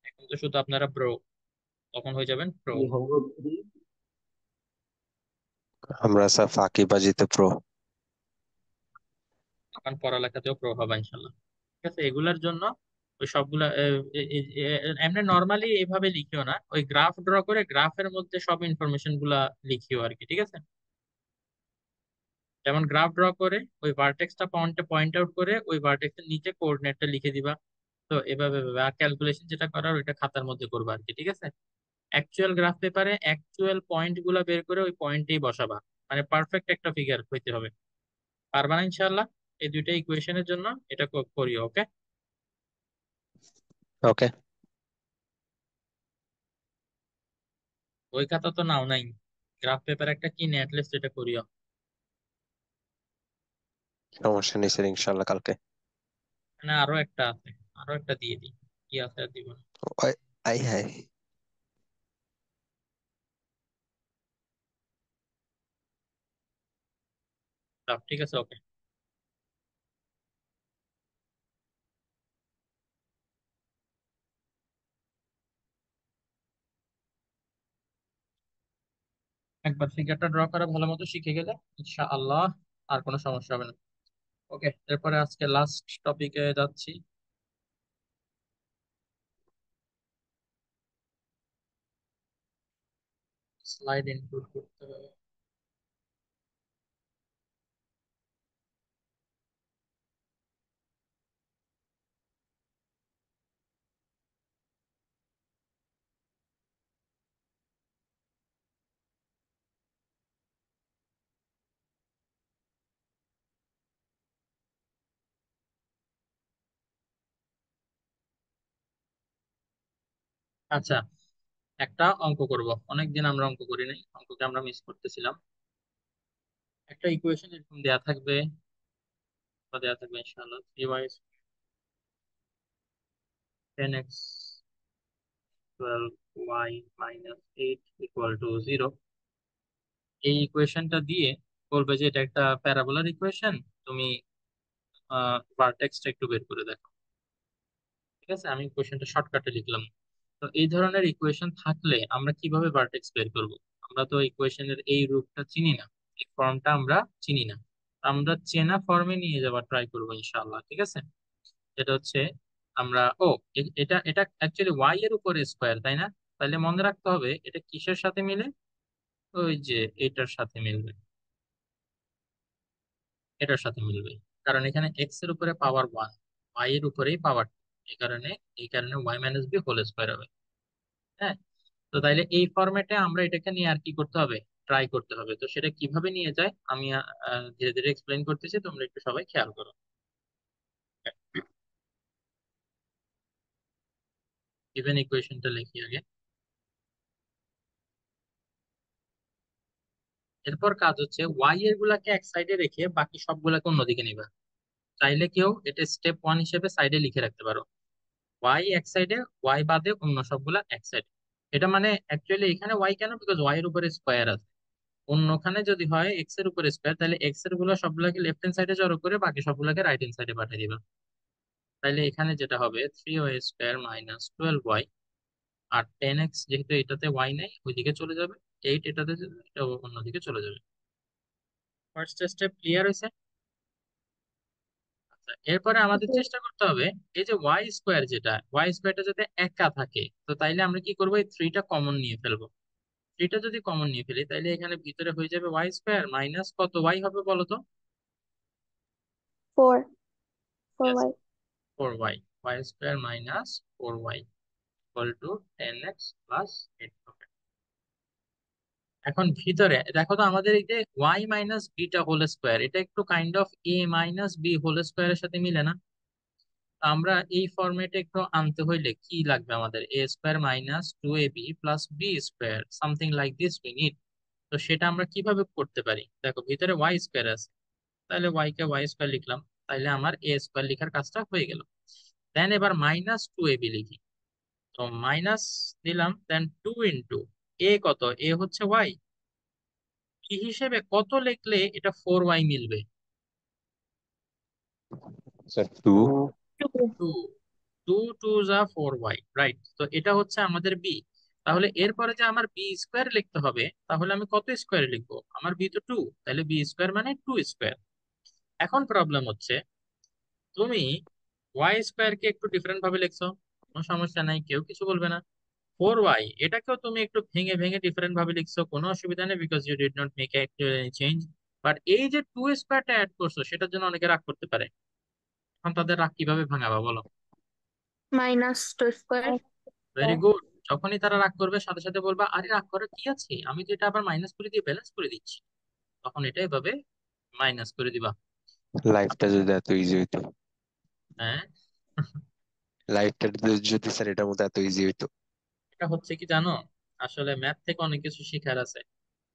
এখন তো শুধু আপনারা প্রো, তখন হয়ে যাবেন প্রো। এই হোমওয়ার্ক আমরা স্যার ফাঁকিবাজিতে প্রো। তখন পড়ালেখাতেও প্রো হবে ইনশাআল্লাহ। ঠিক আছে, এগুলার জন্য ওই সবগুলা এমনি নর্মালি এইভাবে লিখিও না, ওই গ্রাফ ড্র করে গ্রাফের মধ্যে সব ইনফরমেশন গুলা লিখিও আর কি। ঠিক আছে, যেমন গ্রাফ ড্র করে ওই ভার্টেক্সটা পয়েন্ট আউট করে ওই ভার্টেক্সের নিচে কোঅর্ডিনেটটা লিখে দিবা। তো এভাবে ক্যালকুলেশন যেটা করার ওইটা খাতার মধ্যে করবা আর কি। ঠিক আছে, অ্যাকচুয়াল গ্রাফ পেপারে অ্যাকচুয়াল পয়েন্ট গুলা বের করে ওই পয়েন্টেই বসাবা, মানে পারফেক্ট একটা ফিগার হইতে হবে। পারবা না ইনশাআল্লাহ? এই দুইটা ইকুয়েশনের জন্য এটা করিও। ওকে, ওকে, ওই খাতা তো নাও নাই, গ্রাফ পেপার একটা কিনে অ্যাটলিস্ট এটা করিও। সমস্যা নেই স্যার, ইনশাল্লাহ কালকে। মানে আরো একটা আছে, আরো একটা দিয়ে দিই। কি আছে আর দিব না। ওই, আই হাই। ঠিক আছে, ওকে। একবার ফিগারটা ড্র করা ভালো মতো শিখে গেলে ইনশাআল্লাহ আর কোনো সমস্যা হবে না। ওকে, এরপরে আজকে লাস্ট টপিকে যাচ্ছি। স্লাইড ইনক্লুড করতে হবে। আচ্ছা, একটা অঙ্ক করব, অনেকদিন আমরা অঙ্ক করি নাই, অঙ্ককে আমরা মিস করতেছিলাম। একটা ইকুয়েশন এরকম দেয়া থাকবে, বা দেয়া থাকবে ইনশাআল্লাহ 3y 10x 12y minus 8 equal to 0। এই ইকুয়েশনটা দিয়ে বলবে যে এটা একটা প্যারাবোলার ইকুয়েশন, তুমি ভার্টেক্সটা একটু বের করে দেখো। ঠিক আছে, আমি ইকুয়েশনটা শর্টকাটে লিখলাম। তো এই ধরনের ইকুয়েশন থাকলে আমরা কিভাবে ভার্টেক্স বের করব? আমরা তো ইকুয়েশনের এই রূপটা চিনি না, এই ফর্মটা আমরা চিনি না। আমরা চেনা ফর্মে নিয়ে যাওয়ার ট্রাই করবো ইনশাআল্লাহ। ঠিক আছে, যেটা হচ্ছে আমরা এটা এটা অ্যাকচুয়ালি ওয়াই এর উপরে স্কোয়ার, তাই না? তাহলে মনে রাখতে হবে এটা কিসের সাথে মিলে, ওই যে এটার সাথে মিলবে, এটার সাথে মিলবে। কারণ এখানে এক্স এর উপরে পাওয়ার 1, ওয়াই এর উপরেই পাওয়ার 2, এই কারণে y minus b whole square হবে। হ্যাঁ, তো তাইলে এই ফরম্যাটে আমরা এটাকে নিয়ে আর কি করতে হবে, ট্রাই করতে হবে। তো সেটা কিভাবে নিয়ে যায় আমি ধীরে ধীরে এক্সপ্লেন করতেছি, তোমরা একটু সবাই খেয়াল করো। গিভেন ইকুয়েশনটা লিখি আগে, এরপর কাজ হচ্ছে ওয়াই এর গুলাকে এক সাইডে রেখে বাকি সবগুলাকে অন্যদিকে নিবা। চাইলে কেউ এটা স্টেপ 1 হিসেবে সাইডে লিখে রাখতে পারো, ওয়াই এক সাইডে, ওয়াই বাদে অন্য সবগুলা এক সাইডে। এটা মানে অ্যাকচুয়ালি এখানে ওয়াই কেন, বিকজ ওয়াই এর উপরে স্কোয়ার আছে। অন্যখানে যদি হয় এক্স এর উপরে স্কোয়ার, তাহলে এক্স এর গুলো সবগুলোকে লেফট হ্যান্ড সাইডে জড়ো করে বাকি সবগুলোকে রাইট হ্যান্ড সাইডে পাঠিয়ে দিবা। তাহলে এখানে যেটা হবে 3y স্কোয়ার মাইনাস 12y, আর 10x যেহেতু এটাতে y নাই ওইদিকে চলে যাবে, 8 এটাতে এটা অন্যদিকে চলে যাবে। ফার্স্ট স্টেপ ক্লিয়ার হয়েছে? আচ্ছা, এরপরে আমাদের চেষ্টা করতে হবে এই যে ওয়াই স্কোয়ার, যেটা ওয়াই স্কোয়ারটা যাতে একা থাকে। তো তাইলে আমরা কি করবো, এই 3টা কমন নিয়ে ফেলবো। 3টা যদি কমন নিয়ে ফেলি তাইলে এখানে ভিতরে হয়ে যাবে ওয়াই স্কোয়ার মাইনাস কত ওয়াই হবে বলো তো? 4. Yes, 4y. 4y, y square minus 4y equal to 10x plus 8 হবে। এখন ভিতরে দেখো তো আমাদের এই যে y minus beta whole square, এটা একটু kind of a minus b whole স্কোয়ারের সাথে মিলে না? তো আমরা এই ফরম্যাটে একটু আনতে হইলে কি লাগবে আমাদের? A square minus two A B plus B square, something like this we need. তো সেটা আমরা কিভাবে করতে পারি? দেখো ভিতরে ওয়াই স্কোয়ার আছে, তাহলে ওয়াই কে ওয়াই স্কোয়ার লিখলাম, তাইলে আমার এ স্কোয়ার লেখার কাজটা হয়ে গেল। দেন এবার মাইনাস টু এ বি লিখি। তো মাইনাস দিলাম, দেন টু ইন্টু এ কত? এ হচ্ছে ওয়াই। কি হিসেবে কত লিখলে এটা ফোর ওয়াই মিলবে? স্যার 2। টু। টু টু যা ফোর ওয়াই, রাইট? তো এটা হচ্ছে আমাদের বি। তাহলে এরপরে যে আমার বি স্কোয়ার লিখতে হবে, তাহলে আমি কত স্কোয়ার লিখবো? আমার বি তো টু, তাহলে বি স্কোয়ার মানে টু স্কোয়ার। এখন প্রবলেম হচ্ছে তুমি ওয়াই স্কোয়ার কে একটু ডিফারেন্ট ভাবে লিখছো, কোনো সমস্যা নাই, কেউ কিছু বলবে না। ফোর ওয়াই এটাকেও তুমি একটু ভেঙে ভেঙে ডিফারেন্ট ভাবে লিখছো, কোনো অসুবিধা নেই, because you did not make any change. But এই যে টু স্কোয়ারটা অ্যাড করছো, সেটার জন্য অনেকে রাগ করতে পারে। এখন তাদের রাগ কিভাবে ভাঙাবা বলো? -2 স্কোয়ার। Very good. যখনই তারা রাগ করবে, সাথে সাথে বলবা, আরে রাগ করার কি আছে, আমি তো এটা আবার মাইনাস করে দিয়ে ব্যালেন্স করে দিচ্ছি। তখন এটা এভাবে মাইনাস করে দিবা। লাইফটা যদি এত ইজি হইতো, হ্যাঁ। লাইফটা যদি স্যার এটার মধ্যে এত ইজি হইতো। এটা হচ্ছে কি জানো, আসলে ম্যাথ থেকে অনেক কিছু শেখার আছে,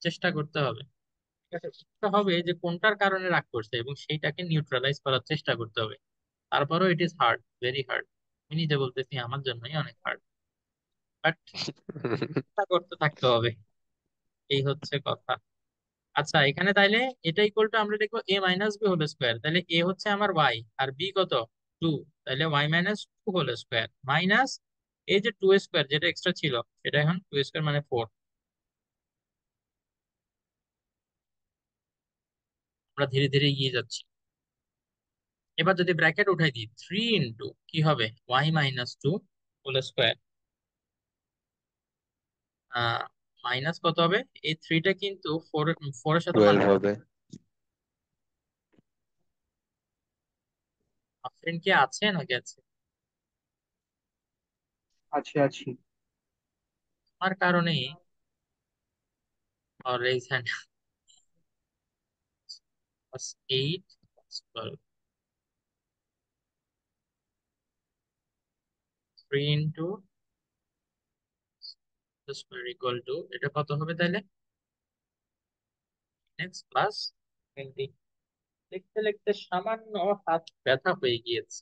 চেষ্টা করতে হবে। ঠিক আছে, বুঝতে হবে যে কোনটার কারণে রাগ করছে এবং সেইটাকে নিউট্রালাইজ করার চেষ্টা করতে হবে। তারপরেও it is hard, very hard. আমি নিজে বলতেছি আমার জন্যই অনেক হার্ড, বাট চেষ্টা করতে থাকতে হবে, এই হচ্ছে কথা। আচ্ছা, এখানে তাইলে এটা ইকুয়াল টু আমরা লিখবো a minus b whole square. তাহলে এ হচ্ছে আমার ওয়াই আর বি কত? টু। তাহলে y minus two whole square minus এই যে টু স্কোয়ার যেটা এক্সট্রা ছিল, সেটা এখন টু স্কোয়ার মানে ফোর। আমরা ধীরে ধীরে এগিয়ে যাচ্ছি। এবার যদি ব্র্যাকেট উঠাই দিই, থ্রি ইন্টু কি হবে? Y minus two whole square. Minus কত হবে? এই থ্রিটা কিন্তু ফোর, ফোরের সাথে 12 মাল্টিপ্লাই। হবে। অপশন কি আছে না গেছে? আছি আছি। আমার কারণে raise hand. Eight, 3 into square equal two, এটা কত হবে তাহলে? X plus 20। লিখতে লিখতে সামান্য হাত ব্যথা হয়ে গিয়েছে।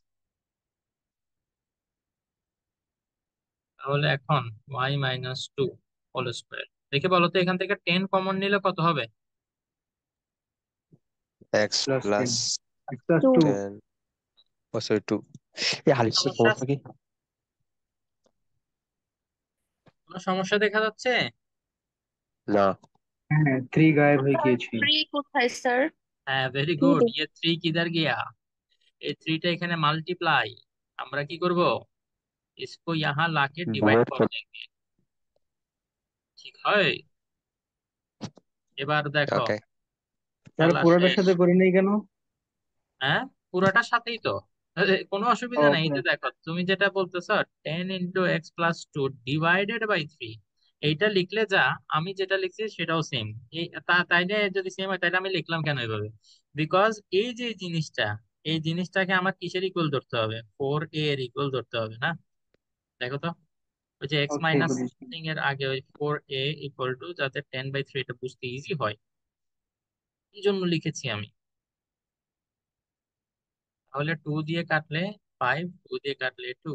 তাহলে এখন y minus two whole square, দেখে বলো তো এখান থেকে 10 কমন নিলে কত হবে? X plus plus 10, x plus 2। 10, ও সরি 2। এই হালিশের সমস্যা? সমস্যা কি? কোনো সমস্যা দেখা যাচ্ছে? না। হ্যাঁ, 3 গায়েব হয়ে গিয়েছে। 3 কোথায় স্যার? হ্যাঁ, ভেরি গুড। ये থ্রি किधर गया? এই থ্রিটা এখানে মাল্টিপ্লাই, আমরা কি করব? इसको यहाँ लाके डिवाइड ডিভাইড कर देंगे। ঠিক হয়? এবার দেখো, ওকে। তাহলে খেলা পুরোটার শেষ। সাথে করে নেই কেন? হ্যাঁ, পুরোটার সাথেই তো। কোনো অসুবিধা নাই। এই ওকে। যে দেখো তুমি যেটা বলতেছো, 10 × x+2 ডিভাইডেড বাই 3, এইটা লিখলে যা, আমি যেটা লিখছি সেটাও সেম। এই তাইলে যদি সেম হয়, তাহলে আমি লিখলাম কেন এভাবে? বিকজ এই যে জিনিসটা, এই জিনিসটাকে আমার কিসের ইকুয়াল ধরতে হবে? ফোর এ এর ইকুয়াল ধরতে হবে না? দেখো তো, ওই যে এক্স ওকে, মাইনাস বুঝেছি। এর আগে ওই ফোর এ ইকুয়াল টু, যাতে 10/3 এটা বুঝতে ইজি হয়, এই জন্য লিখেছি আমি। তাহলে টু দিয়ে কাটলে 5, টু দিয়ে কাটলে 2।